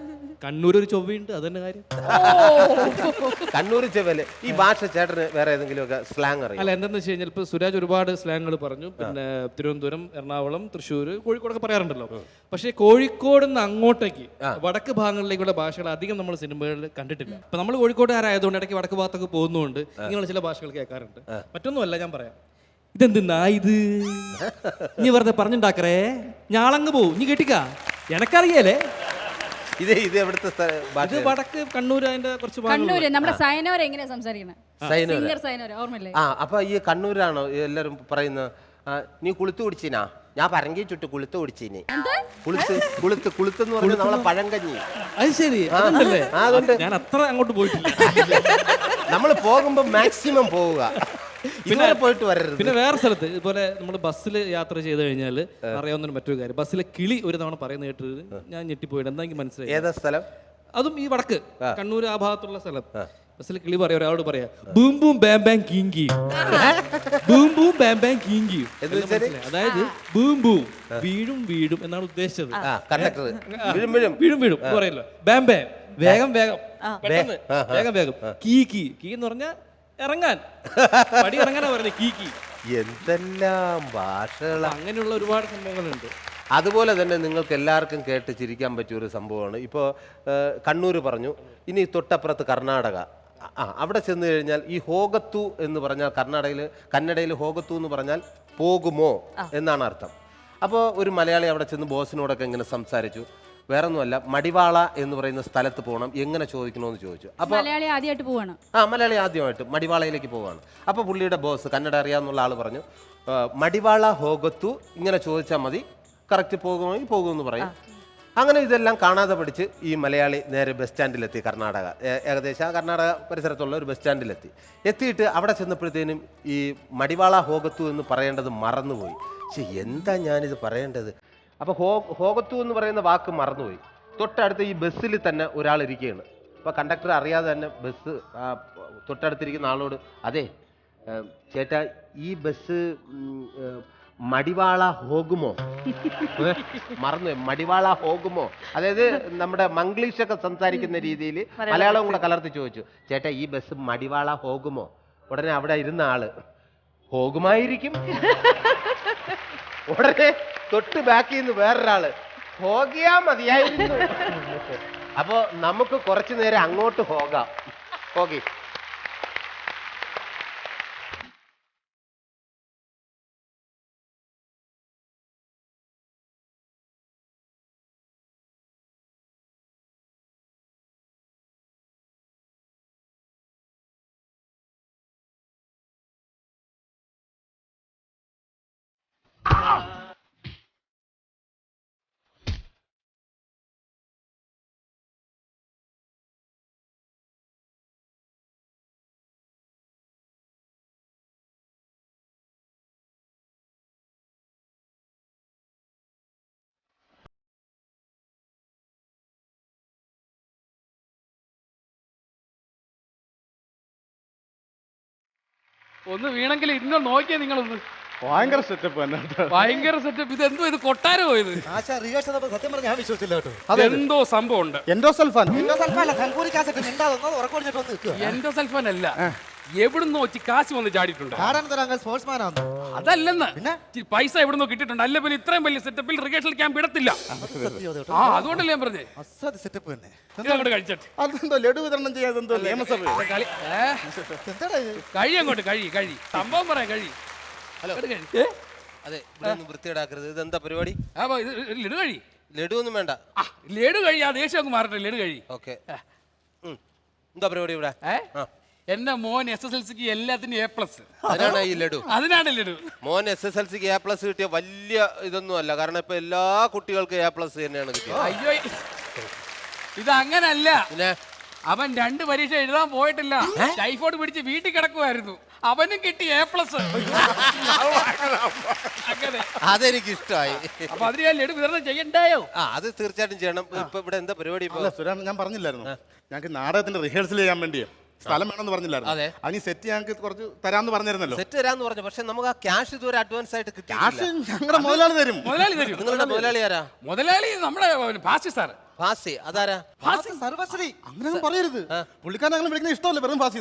കണ്ണൂർ ഒരു ചൊവ്വയുണ്ട്, അതന്നെ കാര്യം. കണ്ണൂർ ചൊവ്വല്. ഈ ഭാഷ ചേട്ടന് വേറെ ഏതെങ്കിലും ഒക്കെ സ്ലാങ് അറിയാം? അല്ല, എന്താന്ന് വെച്ച് കഴിഞ്ഞാൽ ഇപ്പൊ സുരാജ് ഒരുപാട് സ്ലാങ്ങുകൾ പറഞ്ഞു. പിന്നെ തിരുവനന്തപുരം, എറണാകുളം, തൃശ്ശൂർ, കോഴിക്കോടൊക്കെ പറയാറുണ്ടല്ലോ. പക്ഷേ കോഴിക്കോട് നിന്ന് അങ്ങോട്ടേക്ക് വടക്ക് ഭാഗങ്ങളിലേക്കുള്ള ഭാഷകൾ അധികം നമ്മൾ സിനിമകളിൽ കണ്ടിട്ടില്ല. ഇപ്പൊ നമ്മൾ കോഴിക്കോട്ടുകാരായതുകൊണ്ട് ഇടയ്ക്ക് വടക്ക് ഭാഗത്തൊക്കെ പോകുന്നതുകൊണ്ട് ഇങ്ങനെയുള്ള ചില ഭാഷകൾ കേൾക്കാറുണ്ട്. മറ്റൊന്നുമല്ല, ഞാൻ പറയാം. ഇതെന്താ ഇത് നീ വെറുതെ പറഞ്ഞുണ്ടാക്കറേ, ഞാളങ്ങ് പോവും, നീ കേട്ടിക്കാ, എനക്കറിയാലേ. ഇത് എവിടുത്തെ ഇത് വടക്ക് കണ്ണൂർ, അതിന്റെ കുറച്ച് കണ്ണൂര്. നമ്മുടെ സൈനോര എങ്ങനെയാ സംസാരിക്കണേ? ഓർമ്മയില്ലേ? അപ്പൊ ഈ കണ്ണൂരാണോ എല്ലാരും പറയുന്നത്? നീ കുളുത്ത് കുടിച്ചിനാ? ഞാൻ പറങ്കി ചുട്ട് കുളുത്ത് കുടിച്ചിനി. കുളുത്തെന്ന് പറഞ്ഞാൽ നമ്മളെ പഴങ്കഞ്ഞി. അത് ശരി, അതുകൊണ്ട് ഞാൻ അത്ര അങ്ങോട്ട് പോയിട്ടില്ല. നമ്മൾ പോകുമ്പോ മാക്സിമം പോവുക, പിന്നെ പോയിട്ട് വരരുത്. പിന്നെ വേറെ സ്ഥലത്ത് ഇതുപോലെ നമ്മൾ ബസ്സിൽ യാത്ര ചെയ്ത് കഴിഞ്ഞാൽ അറിയാവുന്ന മറ്റൊരു കാര്യം, ബസ്സിലെ കിളി ഒരു തവണ പറയുന്നത് കേട്ടത് ഞാൻ ഞെട്ടിപ്പോയിട്ട്. എന്താ എനിക്ക് മനസ്സിലായി. ഏതാ സ്ഥലം? അതും ഈ വടക്ക് കണ്ണൂർ ആ ഭാഗത്തുള്ള സ്ഥലം. ബസ്സിൽ കിളി പറയാം, ഒരാളോട് പറയാ ബൂം ബൂം ബാം ബാം കീങ്കി, ബൂം ബൂം ബാം ബാം കീങ്കി. അതായത് ബൂം ബൂം വീഴും വീഴും എന്നാണ് ഉദ്ദേശിച്ചത്. വീഴും വീഴും പറയല്ലോ. ബാം ബാം വേഗം വേഗം പെട്ടെന്ന് വേഗം വേഗം. കീ കീ കീ എന്ന് പറഞ്ഞാൽ ഇറങ്ങാൻ, പടി ഇറങ്ങാനാ പറയുന്നത് കീ കീ. എന്തെല്ലാം ഭാഷകൾ! അങ്ങനെയുള്ള ഒരുപാട് സംഭവങ്ങളുണ്ട്. അതുപോലെ തന്നെ നിങ്ങൾക്ക് എല്ലാവർക്കും കേട്ട് ചിരിക്കാൻ പറ്റിയ ഒരു സംഭവമാണ്. ഇപ്പോൾ കണ്ണൂർ പറഞ്ഞു, ഇനി തൊട്ടപ്പുറത്ത് കർണാടക. അവിടെ ചെന്ന് കഴിഞ്ഞാൽ ഈ ഹോഗത്തു എന്ന് പറഞ്ഞാൽ കന്നഡയിൽ ഹോഗത്തു എന്ന് പറഞ്ഞാൽ പോകുമോ എന്നാണ് അർത്ഥം. അപ്പോൾ ഒരു മലയാളി അവിടെ ചെന്ന് ബോസിനോടൊക്കെ ഇങ്ങനെ സംസാരിച്ചു. വേറൊന്നുമല്ല, മടിവാള എന്ന് പറയുന്ന സ്ഥലത്ത് പോകണം, എങ്ങനെ ചോദിക്കണമെന്ന് ചോദിച്ചു. അപ്പോൾ മലയാളി ആദ്യമായിട്ട് പോവാണ്. മലയാളി ആദ്യമായിട്ട് മടിവാളയിലേക്ക് പോവാണ്. അപ്പോൾ പുള്ളിയുടെ ബോസ് കന്നഡ അറിയാവുന്ന ആൾ പറഞ്ഞു, മടിവാള ഹോഗത്തു ഇങ്ങനെ ചോദിച്ചാൽ മതി, കറക്റ്റ് പോകുമെങ്കിൽ പോകുമെന്ന് പറയും. അങ്ങനെ ഇതെല്ലാം കാണാതെ പഠിച്ച് ഈ മലയാളി നേരെ ബസ് സ്റ്റാൻഡിലെത്തി. കർണാടക, ഏകദേശം കർണാടക പരിസരത്തുള്ള ഒരു ബസ് സ്റ്റാൻഡിലെത്തിയിട്ട് അവിടെ ചെന്നപ്പോഴത്തേനും ഈ മടിവാള ഹോഗത്തു എന്ന് പറയേണ്ടത് മറന്നുപോയി. എന്താ ഞാനിത് പറയേണ്ടത്? അപ്പൊ ഹോഗത്തു എന്ന് പറയുന്ന വാക്ക് മറന്നുപോയി. തൊട്ടടുത്ത് ഈ ബസ്സിൽ തന്നെ ഒരാൾ ഇരിക്കുകയാണ്. അപ്പൊ കണ്ടക്ടർ അറിയാതെ തന്നെ ബസ് തൊട്ടടുത്തിരിക്കുന്ന ആളോട്, അതെ ചേട്ടാ ഈ ബസ് മടിവാള ഹോകുമോ? മറന്നുപോയി, മടിവാള ഹോകുമോ? അതായത് നമ്മുടെ മംഗ്ലീഷൊക്കെ സംസാരിക്കുന്ന രീതിയിൽ മലയാളം കൂടെ കലർത്തി ചോദിച്ചു, ചേട്ടാ ഈ ബസ് മടിവാള ഹോകുമോ? ഉടനെ അവിടെ ഇരുന്ന ആള്, ഹോകുമായിരിക്കും. ഉടനെ തൊട്ട് ബാക്കിൽ നിന്ന് വേറൊരാള്, ഹോകിയാ മതിയായിരുന്നു. അപ്പോ നമുക്ക് കുറച്ചു നേരം അങ്ങോട്ട് പോകാം. ഹോകി. ഒന്ന് വീണെങ്കിൽ ഇന്ന് നോക്കിയാ നിങ്ങളൊന്ന്. ഭയങ്കര സെറ്റപ്പ് തന്നെ. ഭയങ്കര സെറ്റപ്പ്. ഇത് എന്തോ ഇത് കൊട്ടാരോ ഇത്? സത്യം പറഞ്ഞ ഞാൻ വിശ്വസിച്ചില്ല കേട്ടോ. എന്തോ സംഭവം ഉണ്ട്. എൻഡോസൾഫാൻ എൻഡോസൾഫാൻ അല്ല, എവിടുന്നോ കാശ് വന്ന് ചാടിയിട്ടുണ്ട്. സ്പോർട്സ്മാനാണ്. അതല്ലെന്ന്, ഇച്ചിരി പൈസ എവിടുന്നോ കിട്ടിയിട്ടുണ്ട്. അല്ല പിന്നെ ഇത്രയും വലിയ സെറ്റപ്പിൽ റിഹേഴ്സൽ ക്യാമ്പ് ഇടത്തില്ല. ആ അതുകൊണ്ടല്ലേ ഞാൻ പറഞ്ഞേ സെറ്റപ്പ് തന്നെ. ഇതങ്ങോട്ട് കഴിച്ചിട്ട് അതെന്തോ ലഡു വിതരണം ചെയ്യാൻ എന്തോ നിയമസഭ കളി കഴി അങ്ങോട്ട് കഴി സംഭവം പറയാം കഴി. ഹലോ, അതെ ഇവിടെ ഒന്നും വൃത്തിയിടാക്കരുത്. ഇതെന്താ പരിപാടി? ലഡു കഴി. ലഡു ഒന്നും വേണ്ട. ലഡു കഴി, ആ ദേഷ്യം അങ്ങ് മാറട്ടെ. ലഡു കഴി. ഓക്കെ. എന്താ പരിപാടി ഇവിടെ? എന്റെ മോൻ SSLC എല്ലാത്തിനും A+. അതിനാണ് ഈ ലഡു. അതിനാണ് ലഡു. മോൻ SSLC A+ കിട്ടിയ വലിയ ഇതൊന്നും അല്ല. കാരണം ഇപ്പൊ എല്ലാ കുട്ടികൾക്കും A+ തന്നെയാണ് കിട്ടിയത്. അയ്യോ, ഇത് അങ്ങനല്ല. പിന്നെ അവൻ 2 പരീക്ഷ എഴുതാൻ പോയിട്ടില്ല. ടൈഫോയിഡ് പിടിച്ച് വീട്ടിൽ കിടക്കുമായിരുന്നു. അവനും കിട്ടി A+. അങ്ങനെ അതെനിക്ക് ഇഷ്ടമായി. അപ്പൊ അതിന് ഞാൻ ലഡു വിതരണം ചെയ്യണ്ടായോ? അത് തീർച്ചയായിട്ടും ചെയ്യണം. ഇപ്പൊ ഇവിടെ എന്താ പരിപാടി? ഇപ്പൊ സുരാൻ, ഞാൻ പറഞ്ഞില്ലായിരുന്നു ഞങ്ങൾക്ക് നാടകത്തിന്റെ റിഹേഴ്സൽ ചെയ്യാൻ വേണ്ടിയോ സ്ഥലം വേണമെന്ന് പറഞ്ഞില്ലായിരുന്നു? അതെ. അതിന് സെറ്റ് ഞങ്ങൾക്ക് കുറച്ച് തരാമെന്ന് പറഞ്ഞിരുന്നല്ലോ. സെറ്റ് തരാന്ന് പറഞ്ഞു. പക്ഷെ നമുക്ക് ആ ക്യാഷ് ഇതുവരെ അഡ്വാൻസ് ആയിട്ട് ക്യാഷ് ഞങ്ങളുടെ മുതലാളി തരും. മുതലാളി തരും. നിങ്ങളുടെ മുതലാളി ആരാ? മുതലാളി നമ്മുടെ ഫാസ്റ്റ് സാർ. ഫാസി അതാരാ? സർവശ്രീ അങ്ങനെ പറയരുത്. പുള്ളിക്കാരൻ അങ്ങനെ വിളിക്കുന്ന ഇഷ്ടമല്ല. വെറും ഫാസി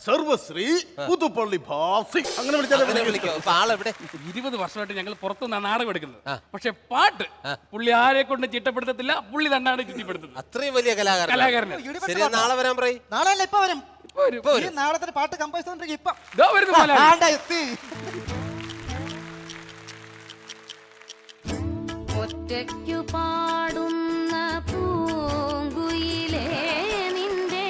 സർവശ്രീ പുതുപ്പള്ളി ഫാസി അങ്ങനെ വിളിച്ചാലേ വിളിക്കോ? ഇപ്പൊ ആളെവിടെ? 20 വർഷമായിട്ട് ഞങ്ങൾ പുറത്തുനിന്നാണ് നാടകം എടുക്കുന്നത്. പക്ഷെ പാട്ട് പുള്ളി ആരെ കൊണ്ട് ചിട്ടപ്പെടുത്തത്തില്ല. പുള്ളി തന്നെയാണ് ചിട്ടപ്പെടുത്തുന്നത്. അത്രയും വലിയ കലാകാരൻ. ശരി, നാളെ വരാൻ പറയും. നാളെ അല്ല, ഇപ്പൊ വരും. ഇപ്പൊ ഈ നാടകത്തിന് പാട്ട് കമ്പോസ് ചെയ്തോണ്ടിരിക്കും. ഇപ്പൊ ദോ വരുന്നു മുതലാളി. ഒറ്റയ്ക്കു പാടുന്ന പൂങ്കുയിലേ നിന്റെ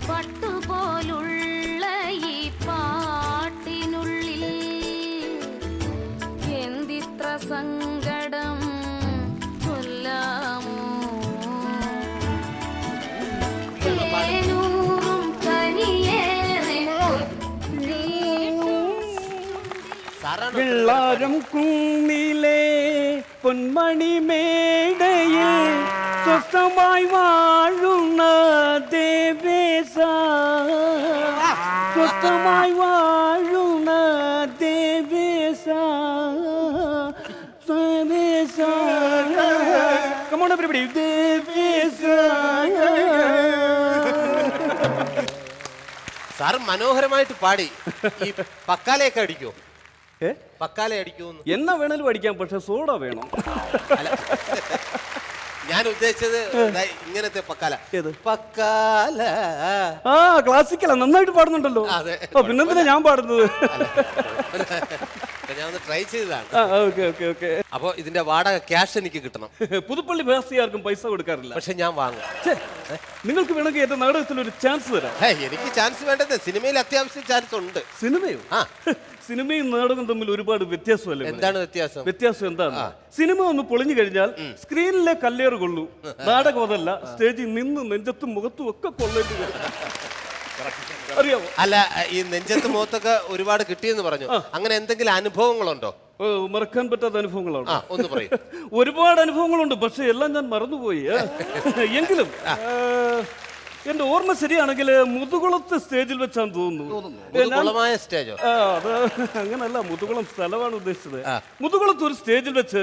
പട്ടുപോലുള്ള ഈ പാട്ടിനുള്ളിൽ എന്തിത്ര സങ്കടം ചൊല്ലാമോ? തേനൂറും കനിയേറെ വെള്ളാരം കുന്നിലെ പൊന്മണി മേടയിൽ സ്വസ്ഥമായി വാഴുന്ന ദേവേശ, സ്വസ്ഥമായി വാഴുന്ന ദേവേശ, ദേവേശ, കമോൺ എവരിബഡി, ദേവേശ. സാർ മനോഹരമായിട്ട് പാടി. ഈ പക്കാലയൊക്കെ അടിക്കോ? പക്കാല അടിക്കൂന്ന് എന്നാ വേണേലും അടിക്കാം, പക്ഷെ സോഡ വേണം. ഞാൻ ഉദ്ദേശിച്ചത് ഇങ്ങനത്തെ പക്കാല. ഏത് പക്കാല? ആ ക്ലാസിക്കലാ, നന്നായിട്ട് പാടുന്നുണ്ടല്ലോ. പിന്നെന്തിനാ ഞാൻ പാടുന്നത്? ഞാൻ ഒന്ന് ട്രൈ ചെയ്തതാണ്. അപ്പൊ ഇതിന്റെ വാടക ക്യാഷ് എനിക്ക് കിട്ടണം. പുതുപ്പള്ളി വേസിയാർക്കും പൈസ കൊടുക്കാറില്ല. പക്ഷെ ഞാൻ വാങ്ങും. നിങ്ങൾക്ക് വേണമെങ്കിൽ എന്റെ നാടകത്തിൽ ഒരു ചാൻസ് തരാം. എനിക്ക് ചാൻസ് വേണ്ടത് സിനിമയിൽ അത്യാവശ്യം ചാൻസ് ഉണ്ട്. സിനിമയോ? സിനിമയും നാടകം തമ്മിൽ ഒരുപാട് വ്യത്യാസമല്ലേ? എന്താണ് വ്യത്യാസം? വ്യത്യാസം എന്താണ്? സിനിമ ഒന്ന് പൊളിഞ്ഞു കഴിഞ്ഞാൽ സ്ക്രീനിലെ കല്ലേറ് കൊള്ളൂ. നാടകം അതല്ല, സ്റ്റേജിൽ നിന്ന് നെഞ്ചത്തും മുഖത്തും ഒക്കെ കൊള്ളേണ്ടി വരും. അറിയാമോ? അല്ല, ഈ നെഞ്ചത്ത് മുഖത്തൊക്കെ ഒരുപാട് കിട്ടിയെന്ന് പറഞ്ഞു. അങ്ങനെ എന്തെങ്കിലും അനുഭവങ്ങളുണ്ടോ? മറക്കാൻ പറ്റാത്ത അനുഭവങ്ങളാണ്. ആ ഒന്ന് പറയും. ഒരുപാട് അനുഭവങ്ങളുണ്ട്, പക്ഷെ എല്ലാം ഞാൻ മറന്നുപോയി. എങ്കിലും എന്റെ ഓർമ്മ ശരിയാണെങ്കിൽ മുതുകുളത്ത് സ്റ്റേജിൽ വെച്ചാന്ന് തോന്നുന്നു. സ്റ്റേജോ? അത് അങ്ങനല്ല, മുതുകുളം സ്ഥലമാണ് ഉദ്ദേശിച്ചത്. മുതുകുളത്ത് ഒരു സ്റ്റേജിൽ വെച്ച്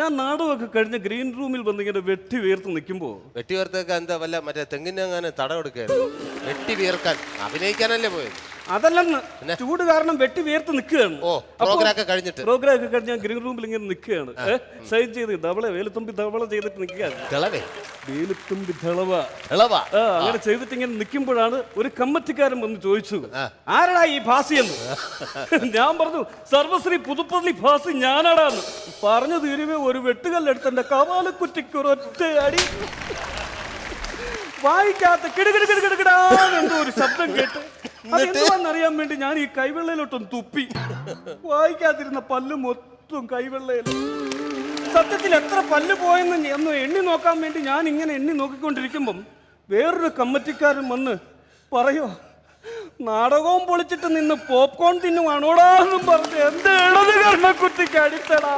ഞാൻ നാടകമൊക്കെ കഴിഞ്ഞ ഗ്രീൻ റൂമിൽ വന്ന് ഇങ്ങനെ വെട്ടി വീർത്ത് നിൽക്കുമ്പോ. വെട്ടി വീർത്തൊക്കെ എന്താ വല്ല മറ്റേ തെങ്ങിനെ തടം എടുക്കുകയായിരുന്നു? വെട്ടി വീർക്കാൻ അഭിനയിക്കാനല്ലേ പോയത്? അതല്ലെന്ന്, ചൂട് കാരണം വെട്ടി വീർത്ത് നിൽക്കുകയാണ്. പ്രോഗ്രാം ഒക്കെ കഴിഞ്ഞിട്ട് ഞാൻ ഗ്രീൻ റൂമിൽ ഇങ്ങനെ നിൽക്കുകയാണ്. സൈൻ ചെയ്ത് ധവള വേലുത്തുമ്പി ധവള ചെയ്തിട്ട് നിൽക്കുകയാണ്. വേലുത്തുമ്പി ധളവ അങ്ങനെ ചെയ്തിട്ട് ഇങ്ങനെ നിൽക്കുമ്പോഴാണ് ഒരു കമ്മറ്റിക്കാരൻ വന്ന് ചോദിച്ചു, ആരടാ ഈ ഭാസി എന്ന്. ഞാൻ പറഞ്ഞു, സർവശ്രീ പുതുപ്പള്ളി ഭാസി ഞാനാടാന്ന്. പറഞ്ഞു തീരുവേ ഒരു വെട്ടുകല്ലെടുത്ത് എന്റെ കവാലക്കുറ്റിക്കൊരൊറ്റ അടി. വായിക്കാത്ത കിടുകിടുകിടുകിടാ എന്തോ ഒരു ശബ്ദം കേട്ട് അതെന്തുവാന്നറിയാൻ വേണ്ടി ഞാൻ ഈ കൈവെള്ളയിലോട്ടൊന്ന് തുപ്പി. വായിക്കാതിരുന്ന പല്ല് മൊത്തം കൈവെള്ളയിൽ. സത്യത്തിൽ എത്ര പല്ല് പോയെന്ന് ഒന്ന് എണ്ണി നോക്കാൻ വേണ്ടി ഞാൻ ഇങ്ങനെ എണ്ണി നോക്കിക്കൊണ്ടിരിക്കുമ്പം വേറൊരു കമ്മറ്റിക്കാരൻ വന്ന് പറയോ, നാടകവും പൊളിച്ചിട്ട് നിന്ന് പോപ്കോൺ തിന്നുവാണോടാന്നും പറഞ്ഞ് എന്റെ ഇടത് കർണക്കുറ്റിക്ക് അടിത്തടാ.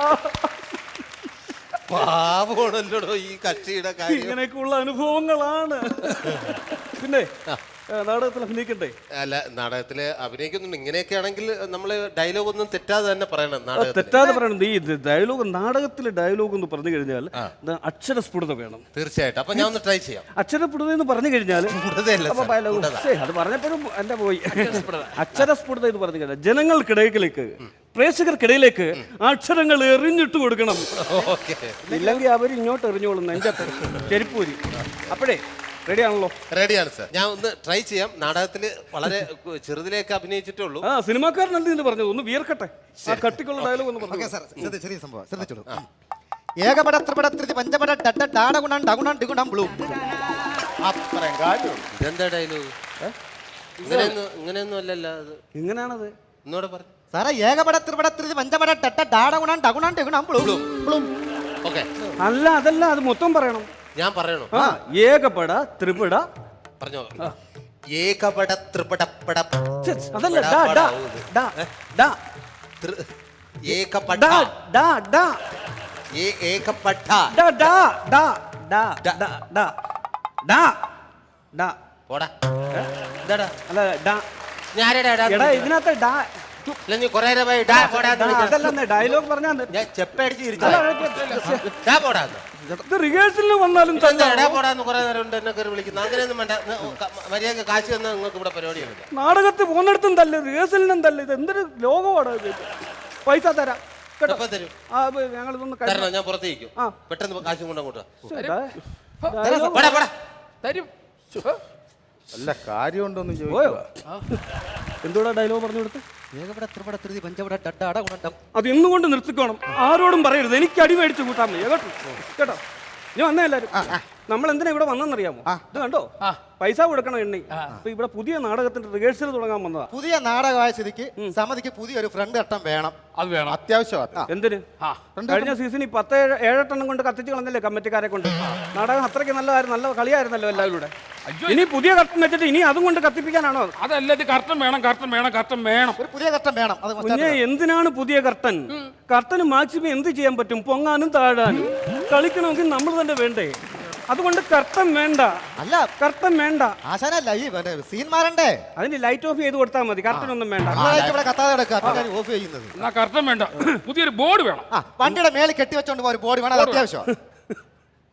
പാവോണല്ലോ ഈ കക്ഷിയുടെ കാര്യം. ഇങ്ങനെയൊക്കെയുള്ള അനുഭവങ്ങളാണ്. പിന്നെ നാടകത്തിൽ അഭിനയിക്കണ്ടേ? അല്ല, നാടകത്തില് അഭിനയിക്കുന്നുണ്ട്. ഇങ്ങനെയൊക്കെ ആണെങ്കിൽ നമ്മള് ഡയലോഗ് ഒന്നും തെറ്റാതെ തന്നെ പറയണം. തെറ്റാതെ പറയണം. ഈ ഡയലോഗ്, നാടകത്തിലെ ഡയലോഗ് എന്ന് പറഞ്ഞു കഴിഞ്ഞാൽ അക്ഷരസ്ഫുടത വേണം. തീർച്ചയായിട്ടും. അപ്പൊ ഞാൻ ഒന്ന് ട്രൈ ചെയ്യാം. അക്ഷരസ്ഫുടത എന്ന് പറഞ്ഞു കഴിഞ്ഞാൽ അത് പറഞ്ഞപ്പോഴും എന്റെ പോയി. അക്ഷരസ്ഫുടത എന്ന് പറഞ്ഞു കഴിഞ്ഞാൽ ജനങ്ങൾക്കിടയിലേക്ക്, പ്രേക്ഷകർക്കിടയിലേക്ക് അക്ഷരങ്ങൾ എറിഞ്ഞിട്ട് കൊടുക്കണം. ഇല്ലെങ്കിൽ അവർ ഇങ്ങോട്ട് എറിഞ്ഞോളും നെഞ്ചത്ത് ചെരിപ്പൂരി. അപ്പോഴേ റെഡിയാണല്ലോ? റെഡിയാണ് സാർ. ഞാൻ ഒന്ന് ട്രൈ ചെയ്യാം. നാടകത്തിൽ വളരെ ചെറുതിലേക്ക് അഭിനയിച്ചിട്ടുള്ളൂ. സിനിമാക്കാരനല്ലേ എന്ന് പറഞ്ഞത്, ഒന്ന് വിയർക്കട്ടെ. ആ കട്ടിക്കുള്ള ഡയലോഗ് ഒന്ന് പറഞ്ഞു. ചെറിയ സംഭവം ശ്രദ്ധിച്ചോളൂ. ഏകപട ത്രിപട ത്രിതി പഞ്ചപട ടട്ട ഡാടഗുണം ഡഗുണം ഡിഗുണം ബ്ലൂ. അത്രയും കാര്യം. ഇതെന്താ ഡയലോഗ്? ഇങ്ങനെയൊന്നും അല്ലല്ലോ. അത് ഇങ്ങനെയാണത്. ഒന്നുകൂടെ പറഞ്ഞു സാറേ. ഏകപട ത്രിപട ത്രിതി പഞ്ചപട ടട്ട ഡാടഗുണം ഡഗുണം ഡിഗുണം ബ്ലൂ ബ്ലൂ. ഓക്കെ. അല്ല, അതല്ല, അത് മൊത്തം പറയണം. ഞാൻ പറയണോ? ഏകപട ത്രിപട പറഞ്ഞോ. ഏകപട ത്രിപട അതല്ല, ഇതിനകത്ത് ഡയലോഗ് പറഞ്ഞാൽ റിഹേഴ്സലിന് വന്നാലും നാടകത്തിൽ പോകുന്നിടത്തും തല്ലേ, റിഹേഴ്സലിനും തല്ലേ. ഇത് എന്തൊരു ലോകമാണ്. പൈസ തരാം കേട്ടോ. ഞങ്ങളിതൊന്ന് ഞാൻ പുറത്തേക്കും. പെട്ടെന്ന് കാശും കൊണ്ട് അങ്ങോട്ട് തരും. അല്ല, കാര്യമുണ്ടോന്ന് പോയോ? എന്തോടാ ഡയലോഗ് പറഞ്ഞു കൊടുത്ത്? അത് എന്നുകൊണ്ട് നിർത്തിക്കോണം. ആരോടും പറയരുത്. എനിക്ക് അടി മേടിച്ച് കൂട്ടാൻ മതി കേട്ടോ. കേട്ടോ, ഞാൻ വന്നേ എല്ലാരും. നമ്മൾ എന്തിനാ ഇവിടെ വന്നെന്നറിയാമോ? ഇത് കണ്ടോ, പൈസ കൊടുക്കണം എണ്ണി. അപ്പൊ ഇവിടെ പുതിയ നാടകത്തിന്റെ റിഹേഴ്സൽ തുടങ്ങാൻ വന്നതാ. പുതിയ നാടകമായ സ്ഥിതിക്ക് സമിതിക്ക് പുതിയൊരു ഫ്രണ്ട് ഘട്ടം വേണം. അത് വേണം, അത്യാവശ്യമാണ്. എന്തിന്? കഴിഞ്ഞ സീസണിൽ 10-7 കൊണ്ട് കത്തിച്ച് കളഞ്ഞല്ലേ കമ്മിറ്റിക്കാരെ കൊണ്ട്. നാടകം അത്രയ്ക്ക് നല്ലതായിരുന്നു, നല്ല കളിയായിരുന്നല്ലോ എല്ലാവരും കൂടെ. ഇനി പുതിയ കർട്ടൻ വെച്ചിട്ട് ഇനി അതും കൊണ്ട് കത്തിപ്പിക്കാനാണോ? അതല്ല, ഇത് കർട്ടൻ വേണം, കർട്ടൻ വേണം, കർട്ടൻ വേണം. ഒരു പുതിയ ഘട്ടം വേണം. അത് കുഞ്ഞെ, എന്തിനാണ് പുതിയ കർട്ടൻ? കർട്ടന് മാക്സിമം എന്ത് ചെയ്യാൻ പറ്റും? പൊങ്ങാനും താഴാനും. കളിക്കണമെങ്കിൽ നമ്മൾ തന്നെ വേണ്ടേ? അതുകൊണ്ട് കർട്ടൻ വേണ്ട. അല്ല, കർട്ടൻ വേണ്ട. ആശാനല്ല, ഈ സീൻ മാറണ്ടേ? അതിന് ലൈറ്റ് ഓഫ് ചെയ്ത് കൊടുത്താൽ മതി. കർട്ടൻ ഒന്നും വേണ്ട. ഇവിടെ കത്താതെ കിടക്കുക, ഓഫ് ചെയ്യുന്നത്. എന്നാ കർട്ടൻ വേണ്ട, പുതിയൊരു ബോർഡ് വേണം. വണ്ടിയുടെ മേലെ കെട്ടി വെച്ചോണ്ട് ഒരു ബോർഡ് വേണം. അത് അത്യാവശ്യം.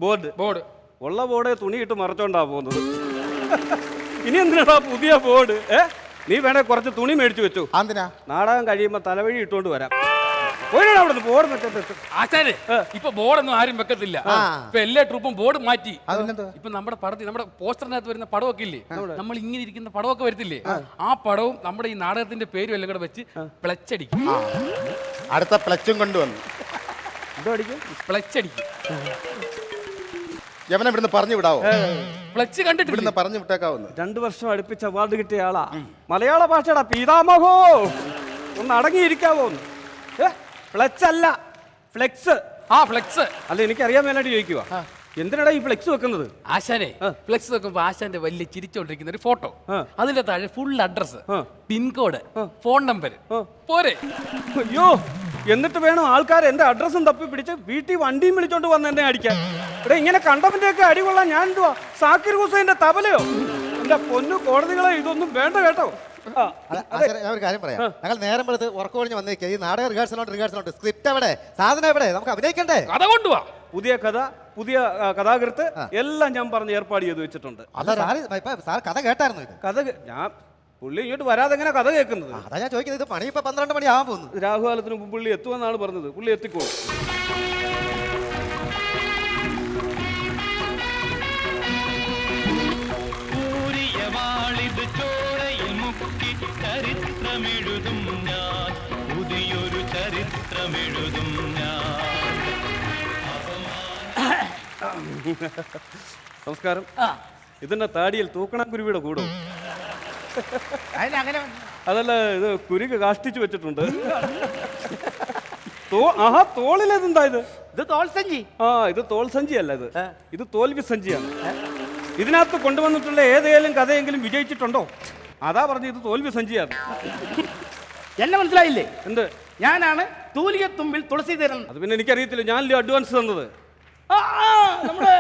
ബോർഡ് ഉള്ള ബോർഡ് തുണിയിട്ട് മറച്ചോണ്ടാ പോകുന്നത്. ഇനി എന്തിനാ പുതിയ ബോർഡ്? നീ വേണേ കുറച്ച് തുണി മേടിച്ചു വെച്ചു. എന്തിനാ? നാടകം കഴിയുമ്പോ തലവഴി ഇട്ടുകൊണ്ട് വരാം. അവിടെ ബോർഡ് ആശാനെ, ഇപ്പൊ ബോർഡൊന്നും ആരും വെക്കത്തില്ല. ഇപ്പൊ എല്ലാ ട്രൂപ്പും ബോർഡ് മാറ്റി. ഇപ്പൊ നമ്മുടെ പടത്തിൽ, നമ്മുടെ പോസ്റ്ററിനകത്ത് വരുന്ന പടമൊക്കെ ഇല്ലേ, നമ്മൾ ഇങ്ങനെ ഇരിക്കുന്ന പടമൊക്കെ വരത്തില്ലേ, ആ പടവും നമ്മുടെ ഈ നാടകത്തിന്റെ പേരും എല്ലാം കൂടെ വെച്ച് പ്ലച്ചടിക്കും. അടുത്ത പ്ലച്ചും കൊണ്ടുവന്നു. എന്തോ അടിക്കും? പ്ലച്ചടിക്കും. യവനെ ഇവിടുന്ന് പറഞ്ഞു വിടാവോ? പ്ലച്ച് കണ്ടിട്ട് ഇവിടുന്ന് പറഞ്ഞു വിട്ടേക്കാവുന്നു. 2 വർഷം അടുപ്പിച്ച് അവാർഡ് കിട്ടിയ ആളാ. മലയാള ഭാഷയുടെ പീതാമഹോ. ഒന്ന് അടങ്ങിയിരിക്കാവോ? ഫ്ലെക്സ് അല്ല, ഫ്ലെക്സ്. ഫ്ലെക്സ് അല്ല, എനിക്കറിയാൻ മേലായിട്ട് ചോദിക്കുക, എന്തിനാടാ ഈ ഫ്ലെക്സ് വെക്കുന്നത്? ആശാനെ, ഫ്ലെക്സ് വെക്കുമ്പോ ആശാന്റെ വലിയ ചിരിച്ചോണ്ടിരിക്കുന്ന ഒരു ഫോട്ടോ, അതിന്റെ താഴെ full address, pincode, phone number പോരെ. അയ്യോ, എന്നിട്ട് വേണം ആൾക്കാർ എന്റെ അഡ്രസ്സും തപ്പി പിടിച്ച് വീട്ടിൽ വണ്ടിയും വിളിച്ചോണ്ട് വന്ന് എന്നെ അടിക്കാൻ. ഇവിടെ ഇങ്ങനെ കണ്ടവന്റെയൊക്കെ അടി കൊള്ളാൻ ഞാൻ എന്തുവാ സാക്കിർ ഹുസൈന്റെ തബലയോ? എന്റെ പൊന്നു കോടതികളെ ഇതൊന്നും വേണ്ട കേട്ടോ. ഞാൻ ഒരു കാര്യം പറയാം. ഞങ്ങൾ നേരം എടുത്ത് ഉറക്കം ഒഴിഞ്ഞ് വന്നേക്കുക. ഈ നാടക റിഹേഴ്സലോട്ട് സ്ക്രിപ്റ്റ് എവിടെ, സാധനം എവിടെ, നമുക്ക് അഭിനയിക്കണ്ടേ? കഥ കൊണ്ടുവാ. പുതിയ കഥ, പുതിയ കഥാകൃത്ത് എല്ലാം ഞാൻ പറഞ്ഞ് ഏർപ്പാട് ചെയ്ത് വെച്ചിട്ടുണ്ട്. സാർ കഥ കേട്ടായിരുന്നു ഇത്? കഥ ഞാൻ പുള്ളി ഇങ്ങോട്ട് വരാതെ എങ്ങനെ കഥ കേൾക്കുന്നത്? അതാ ഞാൻ ചോദിക്കുന്നത്. ഇത് പണി ഇപ്പൊ 12 മണി ആവാൻ പോകുന്നു. രാഹുകാലത്തിന് മുമ്പ് പുള്ളി എത്തുമെന്നാണ് പറഞ്ഞത്. പുള്ളി എത്തിക്കോളും. നമസ്കാരം. ഇതിന്റെ താടിയിൽ തൂക്കണം കുരുവിയുടെ കൂടും. അതല്ല, ഇത് കുരുക്ക് കാഷ്ടിച്ചു വെച്ചിട്ടുണ്ട്. ആഹാ, തോളിലെന്താ ഇത്? ഇത് തോൾ സഞ്ചി. ആ, ഇത് തോൾ സഞ്ചി അല്ല, ഇത് തോൽവി സഞ്ചിയാണ്. ഇതിനകത്ത് കൊണ്ടുവന്നിട്ടുള്ള ഏതെങ്കിലും കഥയെങ്കിലും വിജയിച്ചിട്ടുണ്ടോ? അതാ പറഞ്ഞു ഇത് തോൽവി സഞ്ചിയാണ്. എന്നെ മനസ്സിലായില്ലേ? എന്ത്? ഞാനാണ് തൂലികത്തുമ്പിൽ തുളസീധരൻ. അത് പിന്നെ എനിക്കറിയത്തില്ല. ഞാനല്ലേ അഡ്വാൻസ് തന്നത്. നമ്മുടെ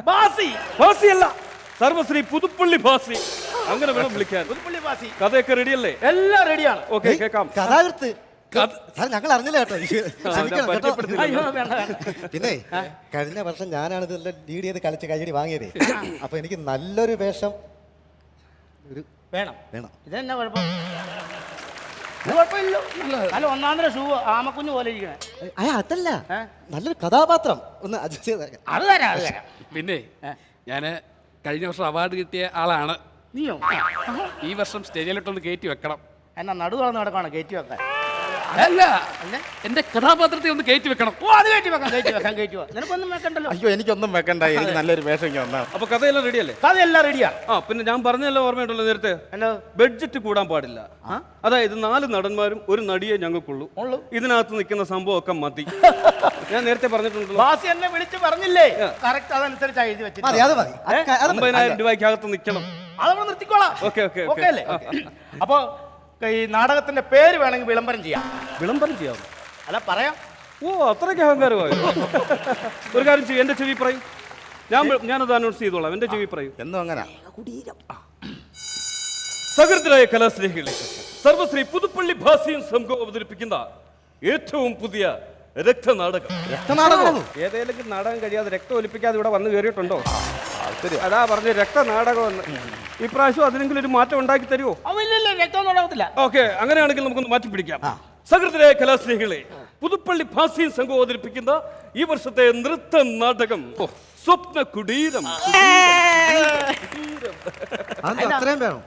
ബാസി. ഭാസി അല്ല, സർവശ്രീ പുതുപ്പള്ളി ഭാസി. അങ്ങനെ വേണം വിളിക്കാൻ. പുതുപ്പള്ളി ബാസി. കഥയൊക്കെ റെഡിയല്ലേ? എല്ലാം റെഡിയാണ്. ഓക്കെ, കേൾക്കാം. കഥാകൃത്ത് സാർ ഞങ്ങൾ അറിഞ്ഞില്ല കേട്ടോ. ക്ഷമിക്കണം കേട്ടോ. അയ്യോ, വേണ്ട, വേണ്ട. പിന്നെ കഴിഞ്ഞ വർഷം ഞാനാണ് ഇതെല്ലാം ലീഡ് ചെയ്ത് കളിച്ച് കൈയടി വാങ്ങിയത്. അപ്പൊ എനിക്ക് നല്ലൊരു വേഷം വേണം. വേണം. ഇതെന്നാ കുഴപ്പം? ഇത് കുഴപ്പമില്ലല്ലോ. നല്ല ഒന്നാന്തര ഷൂ ആമക്കുഞ്ഞു പോലെ ഇരിക്കണേ. അതല്ല, നല്ലൊരു കഥാപാത്രം ഒന്ന് അഡ്ജസ്റ്റ് ചെയ്ത്. അത് തരാം, അത് തരാം. പിന്നെ ഞാന് കഴിഞ്ഞ വർഷം അവാർഡ് കിട്ടിയ ആളാണ്. നീയോ? ഈ വർഷം സ്റ്റേജിലോട്ടൊന്ന് കയറ്റി വെക്കണം. എന്നാ നടു തുറന്ന് നടക്കണം കയറ്റി വെക്കാൻ. അല്ല, എന്റെ കഥാപാത്രത്തെ ഒന്ന് കയറ്റി വെക്കണം. ഓ, അത് കയറ്റി വെക്കാം, കയറ്റി വെക്കാം, കയറ്റി വെക്കാം. നിനക്കൊന്നും വെക്കണ്ടല്ലോ. അയ്യോ, എനിക്കൊന്നും വെക്കണ്ട. എനിക്ക് നല്ലൊരു വേഷം വന്നാ. അപ്പൊ കഥയെല്ലാം റെഡിയല്ലേ? കഥയെല്ലാം റെഡിയാ. ആ, പിന്നെ ഞാൻ പറഞ്ഞല്ലോ, ഓർമ്മയുണ്ടല്ലോ നേരത്തെ? എന്നാ? ബഡ്ജറ്റ് കൂടാൻ പാടില്ല. അതായത് 4 നടന്മാരും ഒരു നടിയെ ഞങ്ങൾക്കുള്ളൂ. ഇതിനകത്ത് നിൽക്കുന്ന സംഭവമൊക്കെ മതി. ഞാൻ നേരത്തെ പറഞ്ഞിട്ടുണ്ടല്ലോ. ബാസി എന്നെ വിളിച്ച് പറഞ്ഞില്ലേ? കറക്റ്റ് അതനുസരിച്ച് എഴുതി മതി, വെച്ചിട്ട് അത് മതി. 50,000 രൂപയ്ക്കകത്ത് നിൽക്കണം. അതവിടെ നിർത്തിക്കോളാം. ഓക്കെ, ഓക്കെ, ഓക്കെ അല്ലേ? അപ്പൊ ഈ നാടകത്തിന്റെ പേര് വേണമെങ്കിൽ വിളംബരം ചെയ്യാം. വിളംബരം ചെയ്യാം? അല്ല, പറയാം. ഓ, അത്രയ്ക്ക് അഹങ്കാരമായി. ഒരു കാര്യം ചെയ്യും, എന്റെ ചെവി പറയും. ഞാനത് അനൗൺസ് ചെയ്തോളാം. എന്റെ ചെവി പറയും. എന്നും അങ്ങനെ. സകൃതരായ കലാസ്നേഹികളെ, സർവശ്രീ പുതുപ്പള്ളി ഭാസിയും സംഘവും അവതരിപ്പിക്കുന്ന ഏറ്റവും പുതിയ രക്തനാടകം. ഏതെങ്കിലും നാടകം കഴിയാതെ രക്തം ഒലിപ്പിക്കാതെ ഇവിടെ വന്ന് കയറിയിട്ടുണ്ടോ? അതാ പറഞ്ഞ രക്തനാടകം എന്ന്. ഇപ്രാവശ്യം അതിനെങ്കിലും ഒരു മാറ്റം ഉണ്ടാക്കി തരുമോ? അവനില്ലല്ലോ, രക്തമൊന്നും ഉണ്ടാകത്തില്ല. ഓക്കെ, അങ്ങനെയാണെങ്കിൽ നമുക്കൊന്ന് മാറ്റി പിടിക്കാം. സകൃതരായ കലാസ്നേഹികളെ, പുതുപ്പള്ളി ഭാസിയും സംഘവും അവതരിപ്പിക്കുന്ന ഈ വർഷത്തെ നൃത്ത നാടകം സ്വപ്ന കുടീരം. അത്രയും വേണം.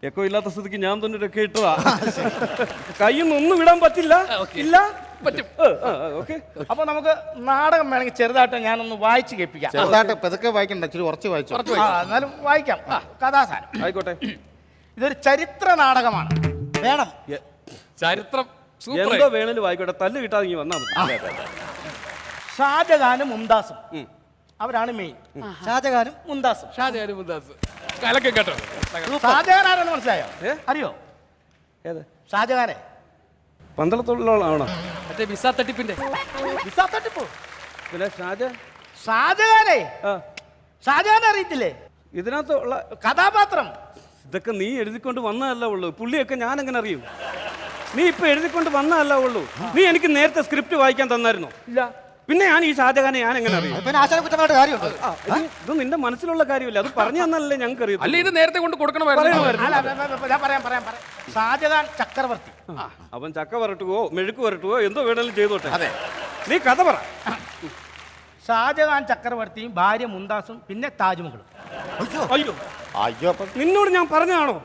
എക്കോ ഇല്ലാത്ത സ്ഥിതിക്ക് ഞാൻ തന്നെ ഒക്കെ ഇട്ടതാ. കയ്യിൽ ഒന്നും വിടാൻ പറ്റില്ല. ഇല്ല, പറ്റും. ഓക്കെ. അപ്പൊ നമുക്ക് നാടകം വേണമെങ്കിൽ ചെറുതായിട്ട് ഞാനൊന്ന് വായിച്ച് കേൾപ്പിക്കാം. ചെറുതായിട്ട് പതുക്കെ വായിക്കണ്ട, ഇച്ചിരി ഉറച്ച് വായിച്ചു. എന്നാലും വായിക്കാം. കഥാസാരം ആയിക്കോട്ടെ. ഇതൊരു ചരിത്ര നാടകമാണ്. വേണം. ചരിത്രം എന്തോ വേണേലും ആയിക്കോട്ടെ, തല്ല് കിട്ടാതെ ഇങ്ങനെ വന്നാൽ മതി. ഷാജഹാനും മുംതാസും അവരാണ് മെയിൻ. ഷാജഹാനും മുംതാസും. ഷാജഹാനും മുംതാസ്. കലക്കെ കേട്ടോ. ഷാജഹാൻ ആരെന്ന് മനസ്സിലായോ? അറിയോ? ഏത് ഷാജഹാനെ? പന്തളത്തുള്ളതാണോ? മറ്റേ വിസ തട്ടിപ്പിന്റെ വിസ തട്ടിപ്പ്. പിന്നെ ഷാജഹാനെ ഷാജഹാനെ അറിയത്തില്ലേ? ഇതിനകത്ത് ഉള്ള കഥാപാത്രം ഇതൊക്കെ നീ എഴുതിക്കൊണ്ട് വന്നതല്ല ഉള്ളൂ. പുള്ളിയൊക്കെ ഞാൻ എങ്ങനെ അറിയും? നീ ഇപ്പൊ എഴുതിക്കൊണ്ട് വന്നതല്ല ഉള്ളൂ. നീ എനിക്ക് നേരത്തെ സ്ക്രിപ്റ്റ് വായിക്കാൻ തന്നായിരുന്നോ? ഇല്ല. പിന്നെ ഞാൻ ഈ ഷാജഹാനെ ഞാൻ എങ്ങനെ അറിയും? പിന്നെ ആശാന കുറ്റമായിട്ട് കാര്യമുണ്ട്. ഇത് നിന്റെ മനസ്സിലുള്ള കാര്യമില്ല. അത് പറഞ്ഞു തന്നല്ലേ ഞങ്ങൾക്ക് അറിയാം. അല്ല, ഇത് നേരത്തെ കൊണ്ട് കൊടുക്കണമായിരുന്നു. ഞാൻ പറയാം. ഷാജഹാൻ ചക്രവർത്തി. അവൻ ചക്ക വരട്ടുകയോ മെഴുക്ക് വരട്ടുകയോ എന്തോ വേണമെങ്കിലും ചെയ്തോട്ടെ. അതെ, നീ കഥ പറ. ഷാജഹാൻ ചക്രവർത്തിയും ഭാര്യ മുംതാസും പിന്നെ താജ്മഹലും. അയ്യോ അയ്യോ, നിന്നോട് ഞാൻ പറഞ്ഞാണോ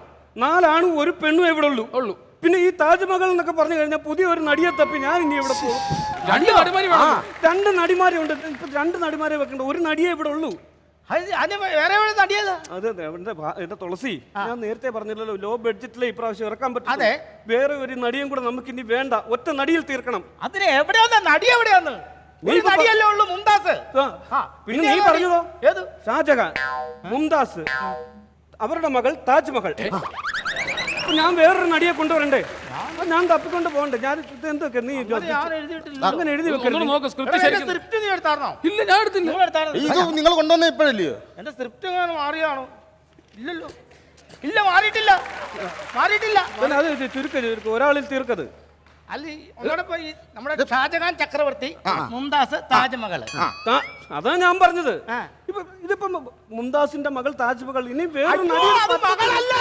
4 ആണും 1 പെണ്ണും എവിടെ ഉള്ളൂ? പിന്നെ ഈ താജ്മഹൽ എന്നൊക്കെ പറഞ്ഞു കഴിഞ്ഞാൽ പുതിയ ഒരു നടിയെ തപ്പി ഞാൻ ഇനി ഇവിടെ പോകും. 2 നടിമാരി വേണം. 2 നടിമാരുണ്ട്. ഇപ്പൊ 2 നടിമാരെ വെക്കണ്ട, ഒരു നടിയെ ഇവിടെ ഉള്ളൂ. വേറെ നടിയത്? അത് എന്റെ തുളസി, ഞാൻ നേരത്തെ പറഞ്ഞില്ലല്ലോ, ലോ ബഡ്ജറ്റിലെ ഇപ്രാവശ്യം ഇറക്കാൻ പറ്റും. അതെ, വേറെ ഒരു നടിയും കൂടെ നമുക്ക് ഇനി വേണ്ട, ഒറ്റ നടിയിൽ തീർക്കണം. അതിന് എവിടെയാന്ന്? നടി എവിടെയാന്ന്? നടിയല്ലേ ഉള്ളൂ, മുംതാസ്. പിന്നെ നീ പറഞ്ഞതോ? ഏത്? ഷാജഹാൻ, മുംതാസ്, അവരുടെ മകൾ താജ്മഹൽ. ഞാൻ വേറൊരു നടിയെ കൊണ്ടുവരണ്ടേ? ഞാൻ തപ്പിക്കൊണ്ട് പോകണ്ടേ? ഞാൻ ഇത് എന്തൊക്കെ നീ ഞാൻ എഴുതിയിട്ടില്ല. അങ്ങനെ എഴുതി ഒന്നുകൂടെ വെക്കരുത്. നോക്ക് സ്ക്രിപ്റ്റ് ശരിക്കും. സ്ക്രിപ്റ്റ് നീ എടുത്താർന്നോ? ഇല്ല ഞാൻ എടുത്തില്ല. നിങ്ങൾ എടുത്താർന്നോ? ഇത് നിങ്ങൾ കൊണ്ടുവന്ന ഇപ്പോഴല്ലയോ? എന്റെ സ്ക്രിപ്റ്റ് എങ്ങനെ മാറിയാണോ? ഇല്ലല്ലോ. ഇല്ല, മാറിയിട്ടില്ല. മാറിയിട്ടില്ല. പിന്നെ അത് ചുരുക്കം ഒരാളിൽ തീർക്കത്. അല്ല, ഒന്നുകൂടെ പോയി നമ്മുടെ ഷാജഹാൻ ചക്രവർത്തി, മുംതാസ്, താജ്മഹൽ. അതാ ഞാൻ പറഞ്ഞത്. ആ. ഇതിപ്പോ മുംതാസിന്റെ മകൾ താജ്മഹൽ, ഇനി വേറൊരു അയ്യോ, നടി- അത് മകളല്ല.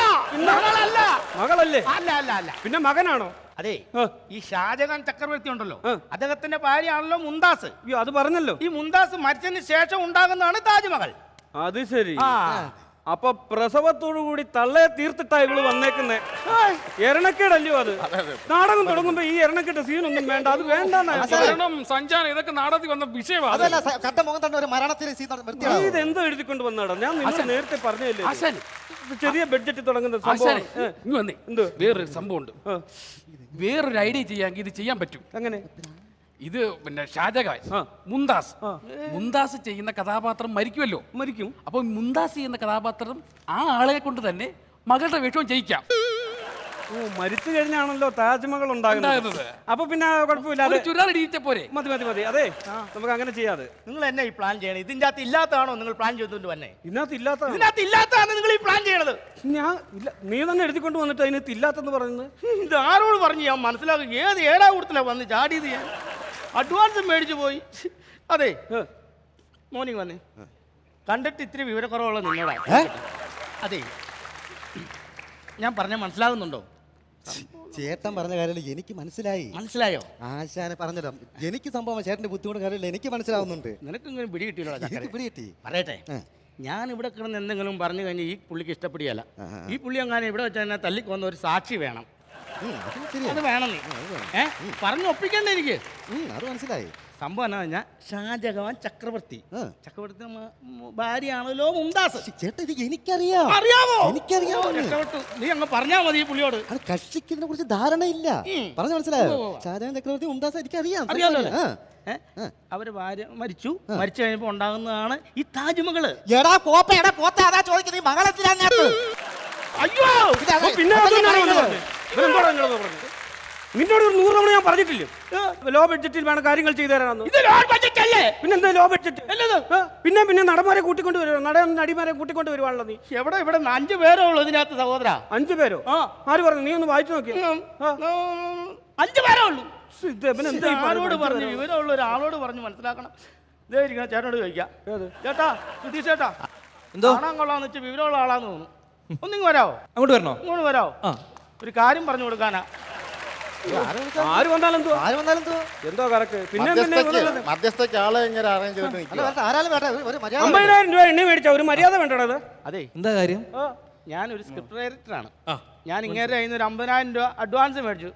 മകളല്ല. മകളല്ലേ? അല്ല അല്ല അല്ല. പിന്നെ മകനാണോ? അതെ, ആ. ഈ ഷാജഹാൻ ചക്രവർത്തി ഉണ്ടല്ലോ, ആ. അദ്ദേഹത്തിന്റെ ഭാര്യയാണല്ലോ മുംതാസ്. അയ്യോ, അത് പറഞ്ഞല്ലോ. ഈ മുംതാസ് മരിച്ചതിന് ശേഷം ഉണ്ടാകുന്നതാണ് താജ്മഹൽ. അത് ശരി. ആ. അപ്പൊ പ്രസവത്തോടു കൂടി തള്ളയെ തീർത്തിട്ടാ ഇവള് വന്നേക്കുന്നേ. എരണക്കേടല്ലയോ അത്? നാടകം തുടങ്ങുമ്പോ ഈ എരണക്കെട്ട സീനൊന്നും വേണ്ട, അത് വേണ്ടെന്നാ. മരണം, സഞ്ചാരം, ഇതൊക്കെ നാടകത്തിൽ വന്ന വിഷയമാണ്. അതല്ല കട്ട മുഖം തന്നെ ഒരു മരണത്തിന് നീ ഇത് എന്തോ എഴുതിക്കൊണ്ട് വന്നാടാ? ഞാൻ നിന്നോട് നേരത്തെ പറഞ്ഞല്ലേ, ആശാനെ, ഇത് ചെറിയ ബഡ്ജറ്റ് തുടങ്ങുന്ന ആശാനെ, സംഭവം. ഇങ്ങ് വന്നേ. എന്തോ? വേറൊരു സംഭവം ഉണ്ട്. വേറൊരു ഐഡിയ ചെയ്യാമെങ്കിൽ ഇത് ചെയ്യാൻ പറ്റും. അങ്ങനെ ഇത് പിന്നെ ഷാജഹാൻ, മുംതാസ്, മുംതാസ് ചെയ്യുന്ന കഥാപാത്രം മരിക്കുമല്ലോ. മരിക്കും. അപ്പൊ മുംതാസ് ചെയ്യുന്ന കഥാപാത്രം ആ ആളെ കൊണ്ട് തന്നെ മകളുടെ വിഷമം ചെയ്യിക്കാം. ഓ, മരിച്ചു കഴിഞ്ഞാണല്ലോ താജ്മഹൽ ഉണ്ടാകുന്നത്. ഉണ്ടാകുന്നത്. അപ്പൊ പിന്നെ കുഴപ്പമില്ല. ഒരു ചുരാളിടിച്ച പോരെ. മതി മതി മതി. അതെ, നമുക്ക് അങ്ങനെ ചെയ്യാതെ. നിങ്ങൾ എന്നെ ഈ പ്ലാൻ ചെയ്യണം. ഇതിന്റെ അകത്ത് ഇല്ലാത്തതാണോ നിങ്ങൾ പ്ലാൻ ചെയ്തുകൊണ്ട് വന്നെ? ഇതിനകത്ത് ഇല്ലാത്ത ഇതിനകത്ത് ഇല്ലാത്തതാണ് നിങ്ങൾ ഈ പ്ലാൻ ചെയ്യണത്. ഞാൻ ഇല്ല, നീ തന്നെ എഴുതിക്കൊണ്ട് വന്നിട്ട് അതിനകത്ത് ഇല്ലാത്തെന്ന് പറയുന്നത്. ഇത് ആരോട് പറഞ്ഞു ഞാൻ മനസ്സിലാക്കും? ഏത് ഏടാ കൂട്ടത്തിലാ വന്ന് ചാടിയത്? ഞാൻ അഡ്വാൻസ് മേടിച്ചു പോയി. അതെ, മോർണിംഗ് വന്നേ. കണ്ടിട്ട് ഇത്തിരി വിവരക്കുറവുള്ള നിങ്ങളാ. അതെ, ഞാൻ പറഞ്ഞ മനസ്സിലാകുന്നുണ്ടോ? ചേട്ടൻ പറഞ്ഞ കാര്യമില്ല, എനിക്ക് മനസ്സിലായി. മനസ്സിലായോ? ആശാനെ പറഞ്ഞല്ലോ, എനിക്ക് സംഭവം ചേട്ടന്റെ ബുദ്ധിമുട്ട് കാര്യമില്ല, എനിക്ക് മനസ്സിലാവുന്നുണ്ട്. നിനക്ക് ഇങ്ങനെ പിടി കിട്ടിയല്ലോ. എനിക്ക് പിടികിട്ടി. പറയട്ടെ, ഞാൻ ഇവിടെ കിടന്ന് എന്തെങ്കിലും പറഞ്ഞു കഴിഞ്ഞാൽ ഈ പുള്ളിക്ക് ഇഷ്ടപ്പെടുകയല്ല. ഈ പുള്ളി അങ്ങനെ ഇവിടെ വെച്ച് തന്നെ തല്ലിക്കൊന്ന ഒരു സാക്ഷി വേണം. അത് വേണം. നീ പറഞ്ഞു ഒപ്പിക്കണ്ടേ എനിക്ക്? അത് മനസ്സിലായി. സംഭവം എന്നാ പറഞ്ഞാൽ ഷാജഹാൻ ചക്രവർത്തി, ചക്രവർത്തി ഭാര്യയാണല്ലോ മുംതാസ്. ചേട്ടാ, ഇത് എനിക്കറിയാം. അറിയാമോ? എനിക്കറിയാം. രക്ഷപ്പെട്ടു. നീ അങ്ങ് പറഞ്ഞാ മതി ഈ പുള്ളിയോട്. അത് കക്ഷിക്കിനെ കുറിച്ച് ധാരണയില്ല. പറഞ്ഞു മനസ്സിലായോ? ഷാജഹാൻ ചക്രവർത്തി മുംതാസ് എനിക്കറിയാം. അറിയാമല്ലോ. അവര് ഭാര്യ മരിച്ചു. മരിച്ചു കഴിഞ്ഞപ്പോ ഉണ്ടാകുന്നതാണ് ഈ താജ്മഹൽ. എടാ പോപ്പ, എടാ പോത്ത, അതാ ചോദിക്കുന്നത്. ഈ മകളെത്തിനകത്ത്. അയ്യോ, പിന്നെ നിന്നോട് ഒരു 100 തവണ ഞാൻ പറഞ്ഞിട്ടില്ലേ, ലോ ബഡ്ജറ്റിൽ വേണം കാര്യങ്ങൾ ചെയ്തു തരാമെന്ന്. ഇത് ലോ ബഡ്ജറ്റ് അല്ലേ? പിന്നെന്താ ലോ ബഡ്ജറ്റ്? പിന്നെ നടന്മാരെ കൂട്ടിക്കൊണ്ട് വരുവാ, നടിമാരെ കൂട്ടിക്കൊണ്ട് വരുവാണല്ലോ നീ. ഇവിടെ 5 പേരേ ഉള്ളൂ ഇതിനകത്ത് സഹോദര. 5 പേരോ? ആര് പറഞ്ഞു? നീ ഒന്ന് വായിച്ചു നോക്കി. 5 പേരേ ഉള്ളൂ. ആരോട് പറഞ്ഞു? വിവരമുള്ള ഒരാളോട് പറഞ്ഞു മനസ്സിലാക്കണം. ഇതേ ഇരിക്കണം. ചേട്ടനോട് ചോദിക്കാം. ചേട്ടാ, സുധീഷ് ചേട്ടാ, കാണാൻ കൊള്ളാന്ന് വെച്ചാൽ വിവരമുള്ള ആളാന്ന് തോന്നുന്നു. ഒന്നിങ്ങ് വരാവോ? അങ്ങോട്ട് വരണോ? ഇങ്ങോട്ട് വരാവോ? ഒരു കാര്യം പറഞ്ഞു കൊടുക്കാനാ. ആര് വന്നാലും ആര് വന്നാലും എന്തോ കറക്ക്. പിന്നെ മധ്യസ്ഥയ്ക്ക് ആളെ എങ്ങനെ അറേഞ്ച് ചെയ്തിട്ട് നിൽക്കുക. ആരാലും വേണ്ട, ഒരു മര്യാദ. 50,000 രൂപ എണ്ണി മേടിച്ച ഒരു മര്യാദ വേണ്ടത്. അതെ, എന്താ കാര്യം? ഞാനൊരു സ്ക്രിപ്റ്റ് ഡയറക്ടറാണ്. ഞാൻ ഇങ്ങനെ അതിന് ഒരു 50,000 രൂപ അഡ്വാൻസ് മേടിച്ചു.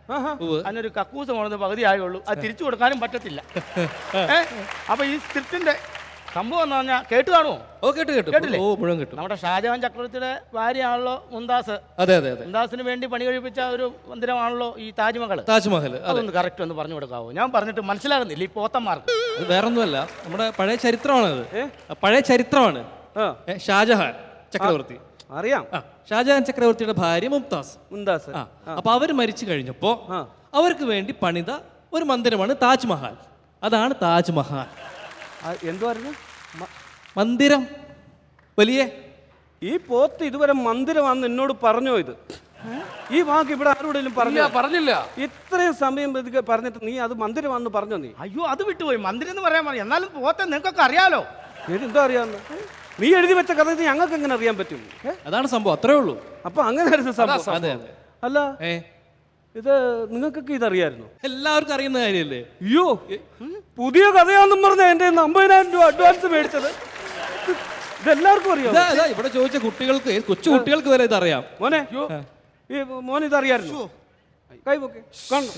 അതിനൊരു കക്കൂസ് പോണെന്ന് പകുതി ആയുള്ളൂ. അത് തിരിച്ചു കൊടുക്കാനും പറ്റത്തില്ല. അപ്പൊ ഈ സ്ക്രിപ്റ്റിന്റെ സംഭവം എന്ന് പറഞ്ഞാൽ കേട്ട് കാണുമോ? ഓ, കേട്ടില്ലേ? ഓ, മുഴുവൻ കേട്ടു. നമ്മുടെ ഷാജഹാൻ ചക്രവർത്തിയുടെ ഭാര്യയാണല്ലോ മുംതാസ്. അതെ അതെ അതെ. മുംതാസിന് വേണ്ടി പണി കഴിപ്പിച്ച ഒരു മന്ദിരമാണല്ലോ ഈ താജ്മഹൽ. താജ്മഹൽ. അതൊന്ന് കറക്റ്റ് ഒന്ന് പറഞ്ഞു കൊടുക്കാവോ? ഞാൻ പറഞ്ഞിട്ട് മനസ്സിലാകുന്നില്ല ഈ പോത്തന്മാർക്ക്. അത് വേറൊന്നുമല്ല, നമ്മുടെ പഴയ ചരിത്രമാണത്. പഴയ ചരിത്രമാണ്. ഷാജഹാൻ ചക്രവർത്തി അറിയാം. ഷാജഹാൻ ചക്രവർത്തിയുടെ ഭാര്യ മുംതാസ്. അപ്പൊ അവര് മരിച്ചു കഴിഞ്ഞപ്പോ അവർക്ക് വേണ്ടി പണിത ഒരു മന്ദിരമാണ് താജ്മഹൽ. അതാണ് താജ്മഹൽ. എന്തുവായിരുന്നു? മന്ദിരം. വലിയ ഈ പോത്ത് ഇതുവരെ മന്ദിരമാണെന്ന് എന്നോട് പറഞ്ഞോ? ഇത് ഈ വാക്ക് ഇവിടെ ആരോടെങ്കിലും പറഞ്ഞില്ല. ഇത്രയും സമയം പറഞ്ഞിട്ട് നീ അത് മന്ദിരമാണെന്ന് പറഞ്ഞോ? നീ അയ്യോ, അത് വിട്ടുപോയി. മന്ദിരം എന്ന് പറയാൻ പറഞ്ഞു. എന്നാലും പോത്തെ നിങ്ങൾക്കൊക്കെ അറിയാലോ. എന്തോ അറിയാന്ന്? നീ എഴുതി വെച്ച കഥ ഞങ്ങൾക്ക് എങ്ങനെ അറിയാൻ പറ്റും? അതാണ് സംഭവം, അത്രേ ഉള്ളൂ. അപ്പൊ അങ്ങനെയായിരുന്നു സംഭവം. അതെ അതെ. അല്ല, ഇത് നിങ്ങൾക്കൊക്കെ ഇതറിയായിരുന്നു? എല്ലാവർക്കും അറിയുന്ന കാര്യമല്ലേ? അയ്യോ, പുതിയ കഥയാണെന്നും പറഞ്ഞ എന്റെ 50,000 രൂപ അഡ്വാൻസ് മേടിച്ചത് ഇതെല്ലാവർക്കും അറിയാം. ഇവിടെ ചോദിച്ച കുട്ടികൾക്ക്, കൊച്ചു കുട്ടികൾക്ക് വരെ ഇതറിയാം. മോനെ, ഈ മോൻ ഇതറിയായിരുന്നു? കൈപോക്കെ കാണണം.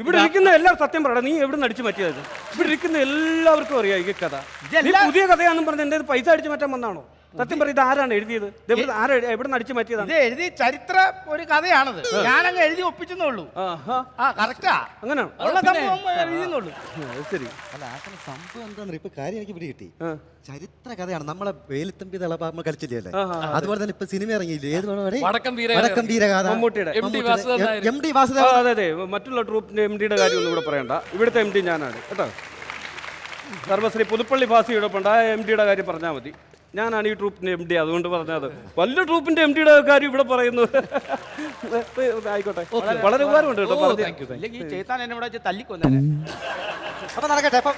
ഇവിടെ ഇരിക്കുന്ന എല്ലാവരും സത്യം പറയടാ, നീ എവിടെ നിന്ന് അടിച്ചു മാറ്റിയത്? ഇവിടെ ഇരിക്കുന്ന എല്ലാവർക്കും അറിയാം ഈ കഥ. പുതിയ കഥയാണെന്നും പറഞ്ഞ എന്റെ പൈസ അടിച്ചു മാറ്റാൻ വന്നാണോ? സത്യം പറയും, ഇത് ആരാണ് എഴുതിയത്? എവിടെ നിന്ന് അടിച്ചു മാറ്റിയതാണ്? ഇത് എഴുതി ചരിത്ര ഒരു കഥയാണത്. ഞാനങ്ങ് എഴുതി ഒപ്പിച്ചെന്നേ ഉള്ളൂ. ആ കറക്റ്റാ, അങ്ങനെയാണ് ഉള്ള സംഭവം എഴുതിയെന്നുള്ളൂ. ശരി. അല്ല ആക്ച്വലി സംഭവം എന്താണെന്ന് ഇപ്പൊ കാര്യം എനിക്ക് പിടി കിട്ടി. ചരിത്ര കഥയാണ്. നമ്മളെ വേലുത്തമ്പി തളപ്പാമ്മ കളിച്ചില്ലേ, അതുപോലെ തന്നെ ഇപ്പൊ സിനിമ ഇറങ്ങിയില്ലേ, ഏത് വടക്കം വടക്കം വീരഗാഥ, മമ്മൂട്ടിയുടെ MD വാസുദേവൻ. MD വാസുദേവൻ. അതെ അതെ, മറ്റുള്ള ട്രൂപ്പിന്റെ MD യുടെ കാര്യം ഒന്നും ഇവിടെ പറയണ്ട. ഇവിടുത്തെ MD ഞാനാണ് കേട്ടോ. സർവശ്രീ പുതുപ്പള്ളി ഭാസിയുടെ ഒപ്പം ആ MD യുടെ കാര്യം പറഞ്ഞാൽ മതി. ഞാനാണ് ഈ ട്രൂപ്പിന്റെ MD, അതുകൊണ്ട് പറഞ്ഞത്. വലിയ ട്രൂപ്പിന്റെ MD യുടെ കാര്യം ഇവിടെ പറയുന്നു. ആയിക്കോട്ടെ, വളരെ ഉപകാരമുണ്ട് കേട്ടോ. അല്ലെങ്കിൽ ഈ ചേത്താൻ എന്നെ ഇവിടെ വെച്ച് തല്ലിക്കൊന്നേനെ. അപ്പൊ നടക്കട്ടെ. അപ്പൊ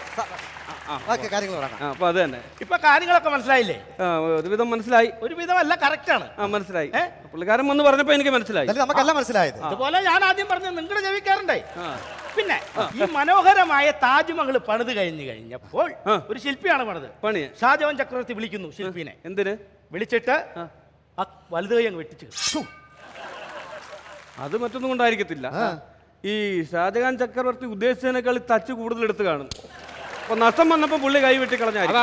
ഓക്കെ, കാര്യങ്ങൾ പറയാം. അപ്പൊ അത് തന്നെ, ഇപ്പൊ കാര്യങ്ങളൊക്കെ മനസ്സിലായില്ലേ? ഒരുവിധം മനസ്സിലായി. ഒരുവിധമല്ല, കറക്റ്റ് ആണ്. മനസ്സിലായി. പുള്ളിക്കാരൻ വന്ന് പറഞ്ഞപ്പോ എനിക്ക് മനസ്സിലായി. നമുക്കെല്ലാം മനസ്സിലായത്. അതുപോലെ ഞാൻ ആദ്യം പറഞ്ഞത് നിങ്ങളുടെ ചെവിക്കാറുണ്ടേ. പിന്നെ ഈ മനോഹരമായ താജ്മഹൽ പണിത് കഴിഞ്ഞപ്പോൾ ഒരു ശില്പിയാണ് പണിത്. പണി ഷാജഹാൻ ചക്രവർത്തി വിളിക്കുന്നു ശില്പിനെ. എന്തിന്? വിളിച്ചിട്ട് ആ വലുത് കൈ അങ്ങ് വെട്ടിച്ചു. അത് മറ്റൊന്നും കൊണ്ടായിരിക്കത്തില്ല. ഈ ഷാജഹാൻ ചക്രവർത്തി ഉദ്ദേശിച്ചതിനേക്കാൾ ടച്ച് കൂടുതൽ എടുത്ത് കാണും. അപ്പൊ നഷ്ടം വന്നപ്പോ പുള്ളി കൈ വെട്ടി കളഞ്ഞായിരുന്നു.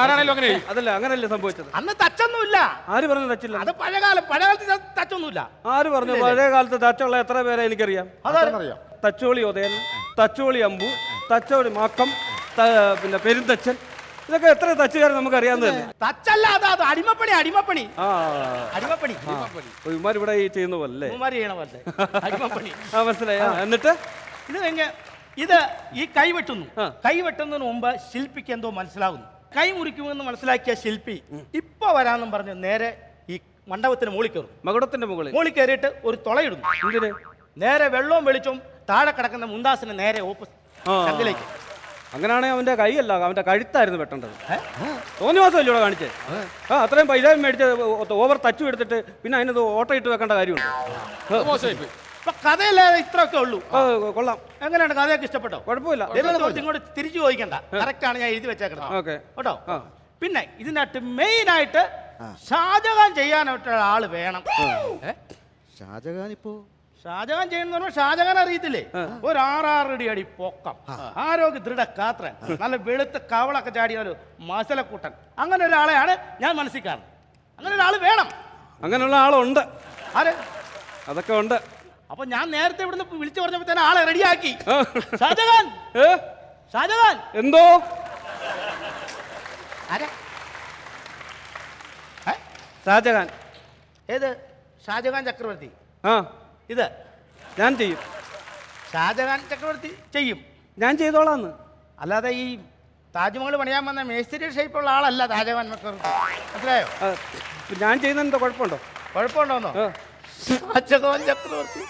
അതല്ല, അങ്ങനല്ലേ സംഭവിച്ചത്? അന്ന് തച്ചൊന്നുമില്ല. ആര് പറഞ്ഞു തച്ചില്ല? അത് പഴയകാലത്ത് തച്ചൊന്നുമില്ല. ആര് പറഞ്ഞു? പഴയ കാലത്ത് തച്ചുള്ള എത്ര പേരെ എനിക്കറിയാം. അതറിയാം. തച്ചോളി ഉദയൻ, തച്ചോളി അമ്പു, തച്ചോളി മാക്കം, പിന്നെ പെരുന്തച്ചൻ, ഇതൊക്കെ എത്ര തച്ചുകാരൻ നമുക്കറിയാവുന്നതല്ലേ. തച്ചല്ല, അത് അടിമപ്പണി. അടിമപ്പണി. ഇവന്മാർ ഇവിടെ ഈ ചെയ്യുന്ന പോലെ അടിമപ്പണി. മനസ്സിലായി. എന്നിട്ട് ഇത് കഴിഞ്ഞ് ഇത് ഈ കൈ വെട്ടുന്നു. കൈ വെട്ടുന്നതിന് മുമ്പ് ശില്പിക്ക് എന്തോ മനസ്സിലാകുന്നു. കൈ മുറിക്കുമെന്ന് മനസ്സിലാക്കിയ ശില്പി ഇപ്പൊ വരാന്നും പറഞ്ഞ് നേരെ ഈ മണ്ഡപത്തിന് മുകളിൽ കയറും. മകുടത്തിന്റെ മുകളിൽ കയറിയിട്ട് ഒരു തുളയിടുന്നു. ഇതിന് നേരെ വെള്ളവും വെളിച്ചവും താഴെ കിടക്കുന്ന മുന്താസിന് നേരെ ഓപ്പോസിറ്റ്. അങ്ങനെയാണെങ്കിൽ അവന്റെ കൈയല്ല, അവന്റെ കഴുത്തായിരുന്നു വെട്ടേണ്ടത്. തോന്നിവാസമല്ലേ ഇവിടെ കാണിച്ചേ? അത്രയും പൈസ മേടിച്ച് ഓവർ തച്ചു എടുത്തിട്ട് പിന്നെ അതിനത് ഓട്ടോ ഇട്ട് വെക്കേണ്ട കാര്യമുണ്ട്. കഥയല്ലാതെ ഇത്രയൊക്കെ ഉള്ളൂ. കൊള്ളാം. എങ്ങനെയാണ്? കഥയൊക്കെ ഇഷ്ടപ്പെട്ടോ? കുഴപ്പമില്ല. ഇങ്ങോട്ട് തിരിച്ചു ചോദിക്കണ്ട, കറക്റ്റ് ആണ് ഞാൻ എഴുതി വെച്ചേക്കണം കേട്ടോ. പിന്നെ ഇതിനകത്ത് മെയിൻ ആയിട്ട് ഷാജഹാൻ ചെയ്യാനായിട്ടുള്ള ആള് വേണം. ഷാജഹാൻ ഇപ്പോ ഷാജഹാൻ ചെയ്യുന്ന ഷാജഹാൻ അറിയത്തില്ലേ? ഒരു 6 അടി പൊക്കം, ആരോഗ്യ ദൃഢ കാത്രൻ, നല്ല വെളുത്ത കവളൊക്കെ ചാടിയാലോ മസലക്കൂട്ടൻ, അങ്ങനെ ഒരാളെയാണ് ഞാൻ മനസ്സിൽ കാണുന്നത്. അങ്ങനെ ഒരാൾ വേണം. അങ്ങനെയുള്ള ആളുണ്ട്. ആര്? അതൊക്കെ ഉണ്ട്. അപ്പൊ ഞാൻ നേരത്തെ ഇവിടുന്ന് വിളിച്ചു പറഞ്ഞപ്പോ തന്നെ ആളെ റെഡിയാക്കി. ഷാജഹാൻ, ഷാജഹാൻ എന്തോ ഷാജഹാൻ. ഏത് ഷാജഹാൻ ചക്രവർത്തി? ഇത് ഞാൻ ചെയ്യും. ഷാജഹാൻ ചക്രവർത്തി ചെയ്യും. ഞാൻ ചെയ്തോളാന്ന്. അല്ലാതെ ഈ താജ്മഹൽ പണിയാൻ വന്ന മേസ്തിരി ഷേപ്പുള്ള ആളല്ല ഷാജഹാൻ ചക്രവർത്തി. മനസ്സിലായോ? ഞാൻ ചെയ്യുന്ന എന്തോ കുഴപ്പമുണ്ടോ? കുഴപ്പമുണ്ടോന്നോ? ഷാജഹാൻ ചക്രവർത്തി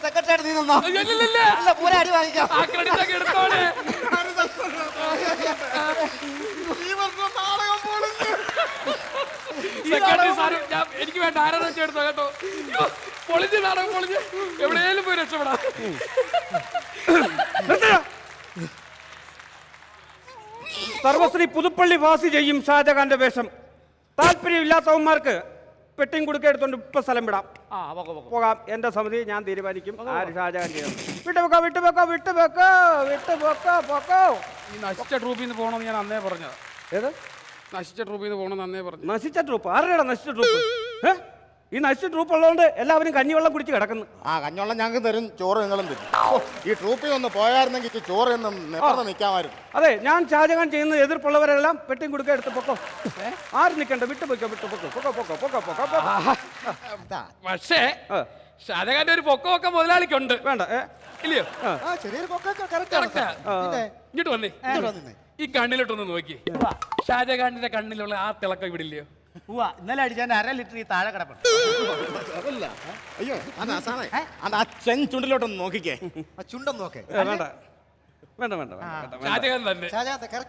സെക്രട്ടറി നീ നിന്നോ? പൂരെ അടി വാങ്ങിക്കാം. എനിക്ക് വേണ്ട, ആരാധന എടുത്തോ കേട്ടോ. പൊളിഞ്ഞ് നാടകം പൊളിഞ്ഞ് എവിടെയെങ്കിലും പോയി രക്ഷപ്പെടാം. സർവശ്രീ പുതുപ്പള്ളി ഭാസി ചെയ്യും ഷാജഹാന്റെ വേഷം. താല്പര്യമില്ലാത്തവന്മാർക്ക് പെട്ടിയും കുടുക്ക എടുത്തോണ്ട് ഇപ്പൊ സ്ഥലം വിടാം. പോകാം. എന്റെ സമിതി ഞാൻ തീരുമാനിക്കും ആര് ഷാജഹാൻ ചെയ്യണം. വിട്ടുപോക്കോ. ഈ നശിച്ച ട്രൂപ്പിൽ നിന്ന് പോകണമെന്ന് ഞാൻ അന്നേ പറഞ്ഞത്. ഏത് നശിച്ച ട്രൂപ്പിൽ നിന്ന് പോകണമെന്ന് അന്നേ പറഞ്ഞു. നശിച്ച ട്രൂപ്പ്? ആരുടെയാ നശിച്ച ട്രൂപ്പ്? ഈ നശിച്ച ട്രൂപ്പ് ഉള്ളതുകൊണ്ട് എല്ലാവരും കഞ്ഞിവെള്ളം കുടിച്ച് കിടക്കുന്നു. കഞ്ഞോളം ഞങ്ങൾക്ക് തരും, ചോറ് നിങ്ങളും തരും. ഈ ട്രൂപ്പിൽ ഒന്ന് പോയായിരുന്നെങ്കിൽ ചോറ് നിൽക്കാമായിരുന്നു. അതെ, ഞാൻ ഷാജഹാൻ ചെയ്യുന്ന എതിർപ്പുള്ളവരെല്ലാം പെട്ടിയും കുടുക്ക എടുത്ത് പൊക്കോ. ആര് നിൽക്കണ്ട, വിട്ടുപോക്കോ. പക്ഷേ ഷാജഹാന്റെ ഒരു പൊക്കമൊക്കെ മുതലാളിക്കുണ്ട്. വേണ്ട ഇല്ലയോ? ചെറിയൊരു പൊക്കൊക്കെ ഇങ്ങോട്ട് വന്നേ. ഈ കണ്ണിലോട്ടൊന്ന് നോക്കി. ഷാജഹാന്റെ കണ്ണിലുള്ള ആ തിളക്കം ഇവിടെ ഇല്ലയോ? ഇന്നലെ അടിച്ചാൽ 1/2 ലിറ്റർ ഈ താഴെ കിടപ്പുണ്ട്. അതല്ല, അയ്യോ ആ ചുണ്ടിലോട്ടൊന്ന് നോക്കിക്കേ. ആ ചുണ്ടം നോക്കേ. വേണ്ട. ഷാജഹാൻ തന്നെ.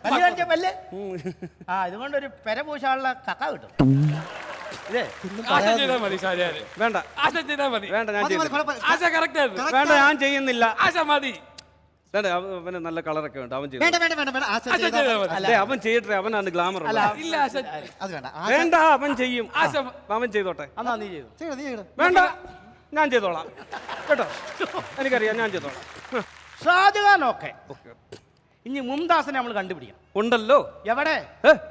പല്ല് കാണിച്ച പല്ല്. ഇതുകൊണ്ടൊരു പെര പൂശാനുള്ള കക്ക കിട്ടും. ആശ ചെയ്താൽ മതി ഷാജഹാൻ. വേണ്ട, ആശ ചെയ്താൽ മതി. വേണ്ട, ഞാൻ ചെയ്യുന്നില്ല. ആശ കറക്റ്റ് ആയിരുന്നു. വേണ്ട, ഞാൻ ചെയ്യുന്നില്ല. ആശ മതി. അവന് നല്ല കളറൊക്കെ ഉണ്ട്, അവൻ ചെയ്തു. വേണ്ട വേണ്ട വേണ്ട വേണ്ട ആശാൻ ചെയ്താ മതി. അല്ലേ, അവൻ ചെയ്യട്ടെ, അവനാണ് ഗ്ലാമർ. ഇല്ല ആശാൻ. അത് വേണ്ട വേണ്ട, അവൻ ചെയ്യും. അവൻ ചെയ്തോട്ടെ. എന്നാ നീ ചെയ്തു. ചെയ്യണം, നീ ചെയ്യണം. വേണ്ട, ഞാൻ ചെയ്തോളാം കേട്ടോ, എനിക്കറിയാം, ഞാൻ ചെയ്തോളാം. ഷാജഹാൻ ഓക്കെ. ഇനി മുംതാസിനെ നമ്മൾ കണ്ടുപിടിക്കണം. ഉണ്ടല്ലോ എവിടെ?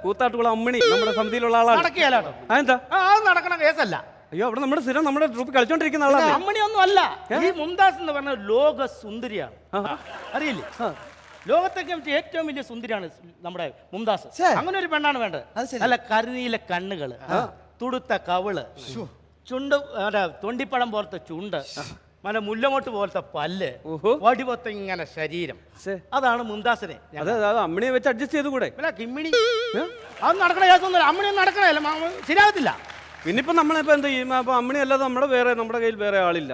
കൂത്താട്ടുകുളം അമ്മിണി നമ്മുടെ സമിതിയിലുള്ള ആളാണ്. നടക്കുകയല്ലോ. അതെന്താ? അത് നടക്കണ കേസല്ല. അയ്യോ, അവിടെ നമ്മുടെ സ്ഥിരം നമ്മുടെ ട്രൂപ്പ് കളിച്ചോണ്ടിരിക്കുന്ന ആളാണ്. അമ്മണിയൊന്നും അല്ല. ഈ മുംതാസ് എന്ന് പറഞ്ഞ ലോക സുന്ദരിയാണ്. അറിയില്ലേ? ലോകത്തേക്ക് വെച്ച് ഏറ്റവും വലിയ സുന്ദരിയാണ് നമ്മുടെ മുംതാസ്. അങ്ങനെ ഒരു പെണ്ണാണ് വേണ്ടത്. നല്ല കരുനീല കണ്ണുകള്, തുടുത്ത കവിള്, ചുണ്ട് തൊണ്ടിപ്പഴം പോലത്തെ ചുണ്ട്, മല മുല്ലമോട്ട് പോലത്തെ പല്ല്, വടിപൊത്ത ഇങ്ങനെ ശരീരം. അതാണ് മുംതാസിനെ. അമ്മിണിയെ വെച്ച് അഡ്ജസ്റ്റ് ചെയ്ത് കൂടെ? കിമ്മിണി അത് നടക്കണ കേസൊന്നുമില്ല. അമ്മിണിയൊന്നും നടക്കണല്ല, ശരിയാകത്തില്ല. പിന്നിപ്പോ നമ്മളിപ്പോ എന്ത് ചെയ്യും? അപ്പൊ അമ്മിണി അല്ലാതെ നമ്മുടെ കയ്യിൽ വേറെ ആളില്ല.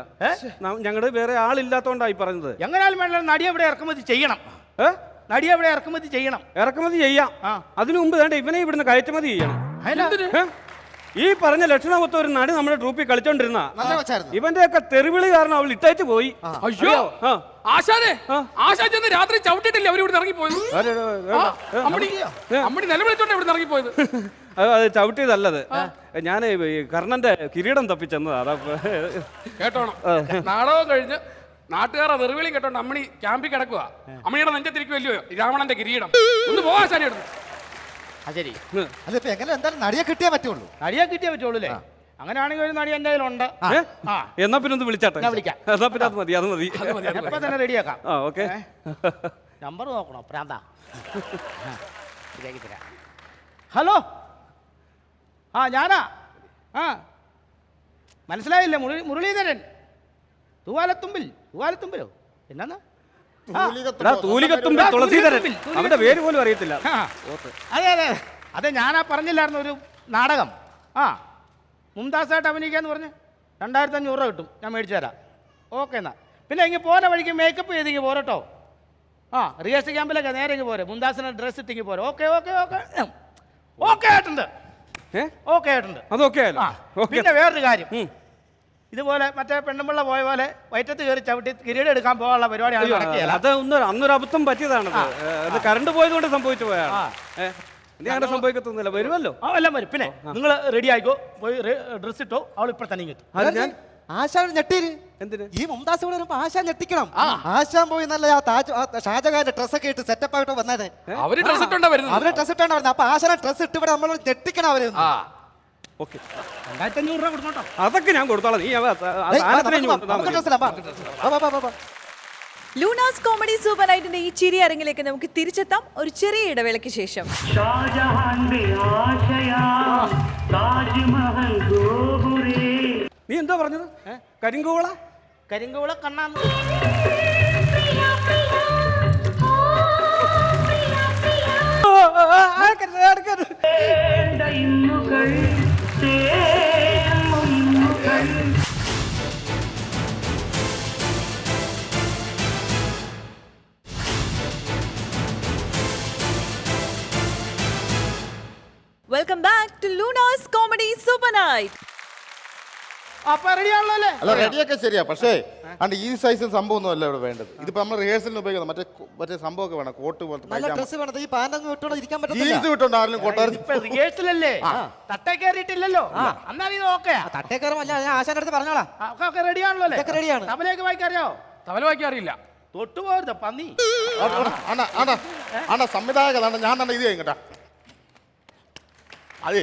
ഞങ്ങളുടെ വേറെ ആളില്ലാത്തോണ്ടായി പറഞ്ഞത്. എങ്ങനെയാലും വേണ്ട, നടി എവിടെ ഇറക്കുമതി ചെയ്യണം. നടി എവിടെ ഇറക്കുമതി ചെയ്യണം. ഇറക്കുമതി ചെയ്യാം. അതിനു മുമ്പ് വേണ്ട ഇവനെ ഇവിടുന്ന് കയറ്റുമതി ചെയ്യണം. ഈ പറഞ്ഞ ലക്ഷണമൊത്ത ഒരു നടി നമ്മുടെ ട്രൂപ്പിൽ കളിച്ചോണ്ടിരുന്ന ഇവന്റെ ഒക്കെ തെറിവിളി കാരണം അവൾ ഇട്ടേച്ച് പോയി. അയ്യോ ആശാനെ, ആശാൻ ചെന്ന് രാത്രി ചവിട്ടിട്ടില്ല അവർ ഇവിടെ ഇറങ്ങിപ്പോയത്. അമ്മണി നിലവിളിച്ചോണ്ട് ഇവിടെ ഇറങ്ങിപ്പോയത്. അത് ചവിട്ടിയതല്ലത്, ഞാൻ കർണന്റെ കിരീടം തപ്പിച്ചെന്നതാ. അതാ കേട്ടോണം. നാടകം കഴിഞ്ഞ് നാട്ടുകാരെ വെറുവിളി കേട്ടോണ്ട് അമ്മണി ക്യാമ്പിൽ കിടക്കുക. അമ്മണിയുടെ നെഞ്ചത്തിരിക്കുമല്ലോ രാവണന്റെ കിരീടം. ഒന്ന് പോവാ ആശാനെ എടുത്ത്. ശരി, അതിപ്പോ എങ്ങനെ എന്തായാലും നടിയെ കിട്ടിയേ പറ്റുള്ളൂ. നടിയെ കിട്ടിയേ പറ്റുള്ളൂ അല്ലേ? അങ്ങനെയാണെങ്കിൽ ഒരു നടി എൻ്റെ കയ്യിലുണ്ട്. എന്നാ പിന്നെ ഒന്ന് വിളിച്ചാട്ടെ. വിളിക്കാം. എന്നാ പിന്നെ അത് മതി, അത് മതി. എപ്പോ തന്നെ റെഡിയാക്കാം. ഓക്കെ. നമ്പർ നോക്കണോ? പ്രാന്താ. ഹലോ, ഞാനാ. മനസ്സിലായില്ലേ? മുരളീധരൻ. തൂവാലത്തുമ്പിലോ എന്നാ? തൂലികത്തുമ്പിൽ തുളസീധരൻ. അവന്റെ പേര് പോലും അറിയത്തില്ല. അതെ അതെ അതെ, ഞാനാ പറഞ്ഞില്ലായിരുന്നു ഒരു നാടകം. മുംതാസായിട്ട് അഭിനയിക്കാന്ന് പറഞ്ഞ് 2500 രൂപ കിട്ടും, ഞാൻ മേടിച്ചു തരാം. ഓക്കെ എന്നാ. പിന്നെ ഇങ്ങനെ പോരെ വഴിക്ക് മേക്കപ്പ് ചെയ്തെങ്കിൽ പോരട്ടോ. റിഹേഴ്സൽ ക്യാമ്പിലൊക്കെ നേരെ ഇങ്ങ് പോരെ, മുംതാസിനെ ഡ്രസ്സ് ഇട്ടെങ്കിൽ പോരെ. ഓക്കെ ഓക്കെ ഓക്കെ ഓക്കെ ആയിട്ടുണ്ട്. ഓക്കെ ആയിട്ടുണ്ട്. അതൊക്കെ. പിന്നെ വേറൊരു കാര്യം, ഇതുപോലെ മറ്റേ പെണ്ണുമ്പിള്ള പോയ പോലെ വയറ്റത്ത് കയറി ചവിട്ടി കിരീടം എടുക്കാൻ പോകാനുള്ള പരിപാടിയാണ്. അത് അന്നൊരു അബദ്ധം പറ്റിയതാണ്. കറണ്ട് പോയത് കൊണ്ട് സംഭവിച്ചു പോയാണ്. അങ്ങനെ സംഭവിക്കത്തൊന്നുമില്ല, വരുമല്ലോ. എല്ലാം വരും. പിന്നെ നിങ്ങൾ റെഡി ആയിക്കോ, പോയി ഡ്രസ് ഇട്ടോ, അവൾ ഇപ്പോൾ തന്നെ കിട്ടും. ആശാൻ ഞെട്ടിര്. എന്തിന്? ഈ മുംതാസ് കൂടെ വരുമ്പോ ആശാൻ ഞെട്ടിക്കണം. ആശാൻ പോയി നല്ല ഷാജഹാന്റെ ഡ്രസ്സൊക്കെ ഇട്ട് സെറ്റപ്പ് ആയിട്ട് വന്നത്. അവര് ഡ്രസ് ഇട്ടോണ്ടാ വരുന്നത്. അപ്പൊ ആശാനെ ഡ്രസ് ഇട്ട് ഇവിടെ നമ്മൾ ഞെട്ടിക്കണം അവര്. 2500 രൂപ കൊടുക്കട്ടോ. അതൊക്കെ ഞാൻ കൊടുത്തോളാം. നീ ലൂണാസ് കോമഡി സൂപ്പർ നൈറ്റിന്റെ ഈ ചിരി അരങ്ങിലേക്ക് നമുക്ക് തിരിച്ചെത്താം ഒരു ചെറിയ ഇടവേളയ്ക്ക് ശേഷം. നീ എന്താ പറഞ്ഞത്? കരിങ്കൂവള കരിങ്കൂവള കണ്ണാന്ന്. Welcome back to Luna's comedy super night. അപ്പൊ റെഡിയാണല്ലോ അല്ലേ? അല്ല, റെഡിയൊക്കെ ശരിയാ, പക്ഷേ അണ്ട് ഈ സൈസ് സംഭവം ഒന്നും അല്ല ഇവിടെ വേണ്ടത്. ഇതിപ്പോ നമ്മൾ റിഹേഴ്സലിന് ഉപയോഗിക്കുന്നത് മറ്റേ സംഭവമൊക്കെ വേണം. കോട്ട് നല്ല ഡ്രസ് വേണം. ഈ പാൻറ്റൊന്നും ഇട്ടോണ്ട് ഇരിക്കാൻ ജീൻസ് പറ്റില്ല. വിട്ടോണ്ട് ആരെങ്കിലും കൊട്ടാരം റിഹേഴ്സലല്ലേ, തട്ടേ കയറിയിട്ടില്ലല്ലോ. എന്നാലും ഇത് ഓക്കെ. തട്ടേ കയറുമല്ല, ഞാൻ ആശാന്റെ അടുത്ത് പറഞ്ഞോളാം. റെഡിയാണല്ലോ അല്ലേ? ഇതൊക്കെ റെഡിയാണ്. തബലയൊക്കെ വായിക്കാറിയോ? തബല വായിക്കാറില്ല. തൊട്ടുപോകരുത് പന്നി. സംവിധായക ഞാൻ തന്നെ ഇത് ചെയ്യട്ടാ. അതെ,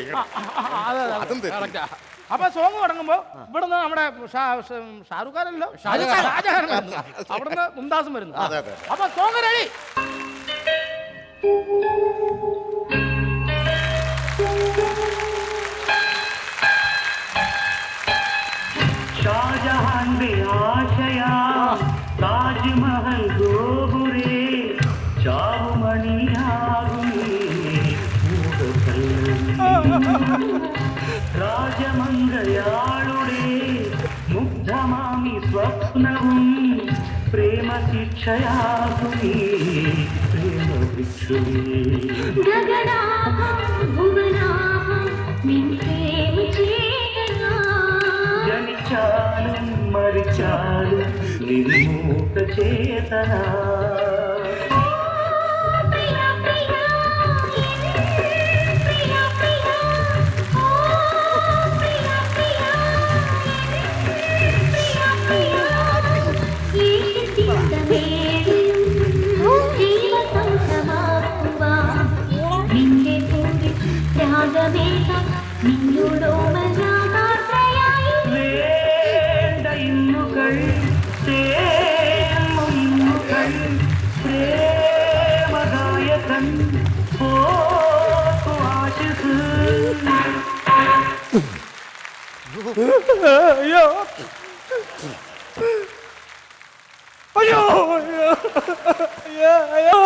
അപ്പൊ സോങ് തുടങ്ങുമ്പോ ഇവിടുന്ന് നമ്മുടെ ഷാറുഖ് ഖാനല്ലോ, ഷാജഹാൻ വരുന്നു, അവിടുന്ന് മുംതാസും വരുന്നു. അപ്പൊ സോങ് റെഡി. ഷാജഹാന്റെ ആശയാ താജ്മഹൽ ഗോപുരേ ചാവുമണിയാകുമേ രാജമംഗയാളുടെ മുഗ്ധമാമി സ്വപ്നവും പ്രേമ ശിക്ഷയാകുമേ പ്രേമ ഭിക്ഷുവേ. ജനിച്ചാലും മരിച്ചാലും നിർമൂക ചേതന അയ്യോ അയ്യോ അയ്യോ അയ്യോ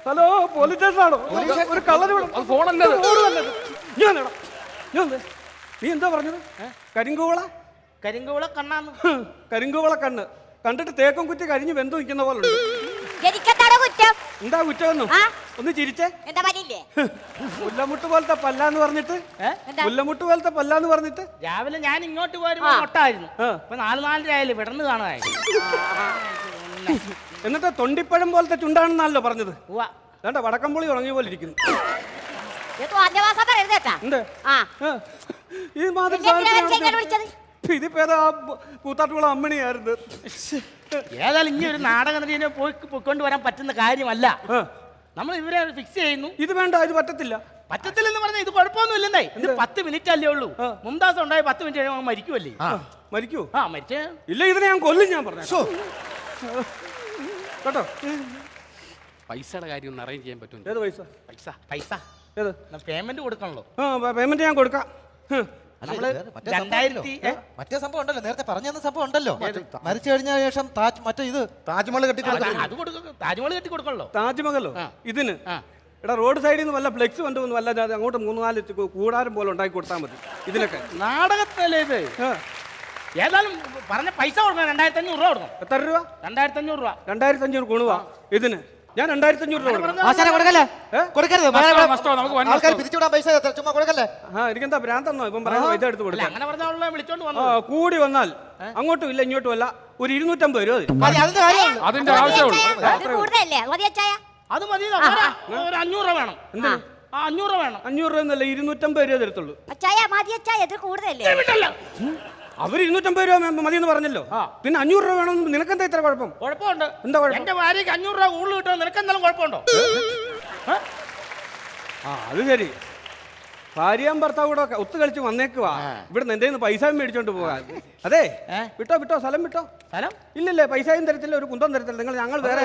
ഹലോ പോലീസ് സ്റ്റേഷനാണോ ഒരു കള്ളന് അത് ഫോണല്ലേ ഞാനാണോ നീ എന്താ പറഞ്ഞത് കരിങ്കൂവള കരിങ്കുവിള കണ്ണാന്ന് കരിങ്കൂവള കണ്ണ് കണ്ടിട്ട് തേക്കും കുറ്റി കരിഞ്ഞ് വെന്തു നിൽക്കുന്ന പോലെ ഉണ്ട് എനിക്കെന്താണോ കുറ്റം എന്താ കുറ്റമെന്നും ഒന്ന് ചിരിച്ചേ എന്താ പറ്റില്ലേ മുല്ലമുട്ട് പോലത്തെ പല്ലാന്ന് പറഞ്ഞിട്ട് മുല്ലമുട്ട് പോലത്തെ പല്ലാന്ന് പറഞ്ഞിട്ട് രാവിലെ ഞാൻ ഇങ്ങോട്ട് പോരുമ്പോ മുട്ടായിരുന്നു ഇപ്പൊ 4:30 ആയാലും വിടർന്ന് കാണുമായിരുന്നു. എന്നിട്ട് തൊണ്ടിപ്പഴം പോലത്തെ ചുണ്ടാണെന്നല്ലോ പറഞ്ഞത് ഉവ്വ. വേണ്ട വടക്കംപുളി ഉണങ്ങിയ പോലെ ഇരിക്കുന്നു എന്ത് ഈ മാതിരി സാധനത്തിനാണ് ഇതിപ്പോ ഏതാ കൂത്താട്ടുകുളം അമ്മണിയായിരുന്നു. ഏതായാലും ഇനി ഒരു നാടക നടിയെ പോയിക്കൊണ്ട് വരാൻ പറ്റുന്ന കാര്യമല്ല. നമ്മൾ ഇവരെ ഫിക്സ് ചെയ്യുന്നു. ഇത് വേണ്ട ഇത് പറ്റത്തില്ല. പറ്റത്തില്ലെന്ന് പറഞ്ഞാൽ ഇത് കുഴപ്പമൊന്നുമില്ലെന്നേ. ഇത് 10 മിനിറ്റ് അല്ലേ ഉള്ളൂ. മുംതാസ് ഉണ്ടായി 10 മിനിറ്റ് കഴിയുമ്പോൾ മരിക്കുമല്ലേ? മരിക്കൂ? മരിച്ചേ ഇല്ല, ഇതിനെ ഞാൻ കൊല്ലും. ഞാൻ പറഞ്ഞു കേട്ടോ. പൈസയുടെ കാര്യം ഒന്ന് അറേഞ്ച് ചെയ്യാൻ പറ്റും. ഏത് പൈസ? പൈസ പൈസ ഏത് പേയ്മെന്റ് കൊടുക്കണല്ലോ. പേയ്മെന്റ് ഞാൻ കൊടുക്കാം. മറ്റേ സംഭവം ഉണ്ടല്ലോ, നേരത്തെ പറഞ്ഞു തന്ന സംഭവം ഉണ്ടല്ലോ, മരിച്ചു കഴിഞ്ഞ ശേഷം മറ്റേ ഇത് താജ്മഹൽ കെട്ടി താജ്മഹൽ കെട്ടി കൊടുക്കണല്ലോ. താജ്മഹലോ? ഇതിന് എടാ റോഡ് സൈഡിൽ നിന്ന് വല്ല ഫ്ലെക്സ് കൊണ്ടുവന്ന് വല്ല അങ്ങോട്ട് 3-4 കൂടാരം പോലെ ഉണ്ടാക്കി കൊടുത്താൽ മതി. ഇതിനൊക്കെ നാടകത്തിലല്ലേ ഇത്? ഏതായാലും പറഞ്ഞ പൈസ കൊടുക്കണം. 2500 രൂപ കൊടുക്കണം. എത്ര രൂപ? 2500 രൂപ. 2500 കൊണുവാ ഇതിന്. ഞാൻ 2500 രൂപ കൊടുക്കണം. പിരിച്ചുവിടാൻ പൈസ ചുമ്മാ കൊടുക്കല്ലേ. എനിക്കെന്താ ഭ്രാന്തന്നോ ഇപ്പം പറയുന്ന പൈസ എടുത്ത് കൊടുക്കാം. അങ്ങനെ പറഞ്ഞ വിളിച്ചോണ്ട് വന്നു. കൂടി വന്നാൽ അങ്ങോട്ടും ഇല്ല ഇങ്ങോട്ടും അല്ല ഒരു 250 രൂപ അതിന്റെ ആവശ്യമുള്ളൂ. അത് മതി. ഒരു 500 രൂപ വേണം. 500 രൂപ വേണം. 500 രൂപ എന്നല്ല 250 രൂപ തരത്തുള്ളൂ. അവർ 250 രൂപ മതിയെന്ന് പറഞ്ഞല്ലോ. പിന്നെ 500 രൂപ വേണമെന്ന് നിനക്കെന്താ ഇത്ര കുഴപ്പം? കുഴപ്പമുണ്ട്. എന്താ കുഴപ്പം? എന്റെ ഭാര്യക്ക് 500 രൂപ കൂടുതൽ കിട്ടുമോ? നിനക്ക് എന്തായാലും കുഴപ്പമുണ്ടോ? അത് ശരി. ഭാര്യയും ഭർത്താവ് കൂടെ ഒത്തു കളിച്ച് വന്നേക്കുവാ. ഇവിടെ എന്റെ പൈസ മേടിച്ചോണ്ട് പോകാൻ. അതെ വിട്ടോ വിട്ടോ, സ്ഥലം വിട്ടോ. സ്ഥലം ഇല്ലല്ലേ, പൈസയും തരത്തില്ല, ഒരു കുന്തം തരത്തില്ല. നിങ്ങൾ ഞങ്ങൾ വേറെ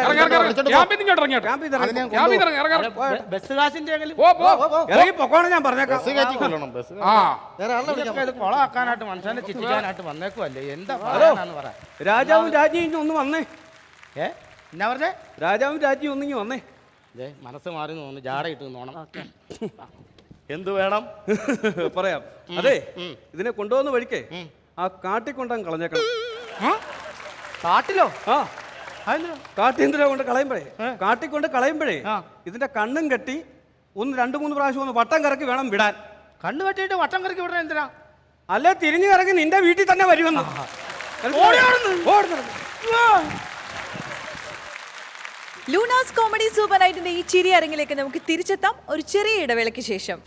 ബസ് കാശിന്റെ ഇറങ്ങി പൊക്കോണം. ഞാൻ പറഞ്ഞേക്കാം. കൊളാക്കാനായിട്ട് മനുഷ്യനെ ചിറ്റിക്കാനായിട്ട് വന്നേക്കുമല്ലേ? എന്താ പറയാനാന്ന് പറ. രാജാവും രാജ്ഞിയും ഒന്ന് വന്നേ. എന്നാ പറഞ്ഞേ? രാജാവും രാജ്ഞിയും ഒന്നിങ്ങി വന്നേ. മനസ്സ് മാറി തോന്നുന്നു. ജാട ഇട്ട് നോണം. എന്ത് വേണം പറയാം. അതെ, ഇതിനെ കൊണ്ടുവന്ന വഴിക്കേ ആ കാട്ടിക്കൊണ്ടാൻ കളഞ്ഞേക്കണം. കാട്ടിലോ? കാട്ടിന്തിനെ കൊണ്ട് കാട്ടിക്കൊണ്ട് കളയുമ്പോഴേ ഇതിന്റെ കണ്ണും കെട്ടി 1-2-3 പ്രാവശ്യം ഒന്ന് വട്ടം കറക്കി വേണം വിടാൻ. കണ്ണു കെട്ടിയിട്ട് വട്ടം കറക്കി വിടണം എന്തിനാ? അല്ലെ തിരിഞ്ഞു കറങ്ങി നിന്റെ വീട്ടിൽ തന്നെ വരുമെന്ന്. ലൂണാസ് കോമഡി സൂപ്പർ നൈറ്റിന്റെ ഈ ചിരി അരങ്ങിലേക്ക് നമുക്ക് തിരിച്ചെത്താം ഒരു ചെറിയ ഇടവേളയ്ക്ക് ശേഷം.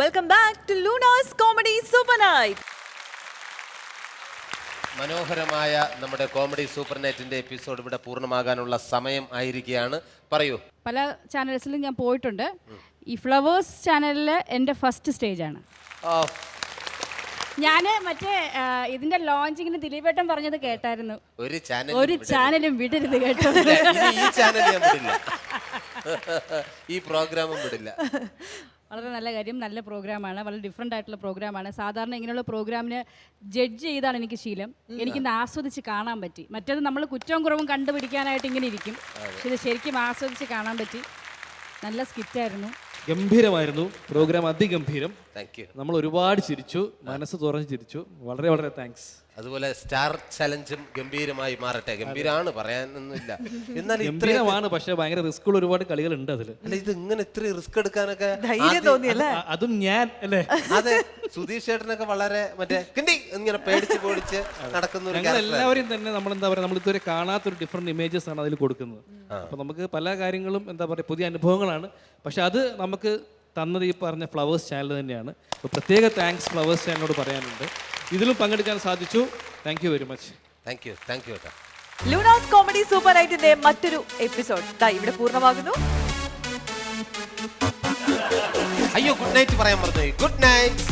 Welcome back to Luna's comedy super night. മനോഹരമായ നമ്മുടെ കോമഡി സൂപ്പർ നൈറ്റിന്റെ എപ്പിസോഡ് ഇവിടെ പൂർണ്ണമാകാനുള്ള സമയം ആയിരിക്കുകയാണ്. പറയൂ. പല ചാനൽസിലും ഞാൻ പോയിട്ടുണ്ട്. ഈ ഫ്ലവേഴ്സ് ചാനലിൽ എൻ്റെ ഫസ്റ്റ് സ്റ്റേജാണ്. ഞാൻ മറ്റേ ഇതിന്റെ ലോഞ്ചിങ്ങിന് ദിലീപേട്ടൻ പറഞ്ഞത് കേട്ടായിരുന്നു. ഒരു ചാനലും വിടരുത് കേട്ടോ. ഈ ചാനൽ ഞാൻ വിടില്ല, ഈ പ്രോഗ്രാമും വിടില്ല. വളരെ നല്ല കാര്യം. നല്ല പ്രോഗ്രാമാണ്, വളരെ ഡിഫറെൻ്റ് ആയിട്ടുള്ള പ്രോഗ്രാമാണ്. സാധാരണ ഇങ്ങനെയുള്ള പ്രോഗ്രാമിന് ജഡ്ജ് ചെയ്താണ് എനിക്ക് ശീലം. എനിക്കിന്ന് ആസ്വദിച്ച് കാണാൻ പറ്റി. മറ്റേത് നമ്മൾ കുറ്റവും കുറവും കണ്ടുപിടിക്കാനായിട്ട് ഇങ്ങനെ ഇരിക്കും. പക്ഷെ ഇത് ശരിക്കും ആസ്വദിച്ച് കാണാൻ പറ്റി. നല്ല സ്കിറ്റായിരുന്നു, ഗംഭീരമായിരുന്നു പ്രോഗ്രാം, അതിഗംഭീരം. Thank you. നമ്മൾ ഒരുപാട് ചിരിച്ചു, മനസ്സ് തുറന്ന് ചിരിച്ചു. വളരെ വളരെ താങ്ക്സ്. അതുപോലെ സ്റ്റാർ ചലഞ്ചും ഗംഭീരമായി മാറട്ടെ. ഗംഭീരമാണ്, പറയാനൊന്നുമില്ല. എന്നാൽ ഗംഭീരമാണ്, പക്ഷെ ഭയങ്കര റിസ്ക് ഉള്ള ഒരുപാട് കളികളുണ്ട് അതിൽ. അല്ല, ഇത് ഇങ്ങനെ ഇത്ര റിസ്ക് എടുക്കാനൊക്കെ അതും ഞാൻ അല്ലേ? അതെ, സുധീഷ് ചേട്ടനൊക്കെ വളരെ മറ്റേ ഇങ്ങനെ പേടിച്ച് പോടിച്ച് നടക്കുന്ന എല്ലാവരും തന്നെ നമ്മൾ എന്താ പറയുക, നമ്മൾ ഇതുവരെ കാണാത്തൊരു ഡിഫറെന്റ് ഇമേജസ് ആണ് അതിൽ കൊടുക്കുന്നത്. അപ്പൊ നമുക്ക് പല കാര്യങ്ങളും എന്താ പറയുക, പുതിയ അനുഭവങ്ങളാണ്. പക്ഷെ അത് നമുക്ക് തന്നത് ഈ പറഞ്ഞ ഫ്ലവേഴ്സ് ചാനൽ തന്നെയാണ്. അപ്പോൾ പ്രത്യേക താങ്ക്സ് ഫ്ലവേഴ്സ് ചാനലിനോട് പറയാനുണ്ട്. ഇതിലും പങ്കെടുക്കാൻ സാധിച്ചു. Thank you very much. Thank you. Thank you. Lunars comedy super നൈറ്റിന്റെ മറ്റൊരു എപ്പിസോഡ് ഇവിടെ പൂർണ്ണമാകുന്നു. അയ്യോ, ഗുഡ് നൈറ്റ് പറയാൻ പറഞ്ഞു. Good night.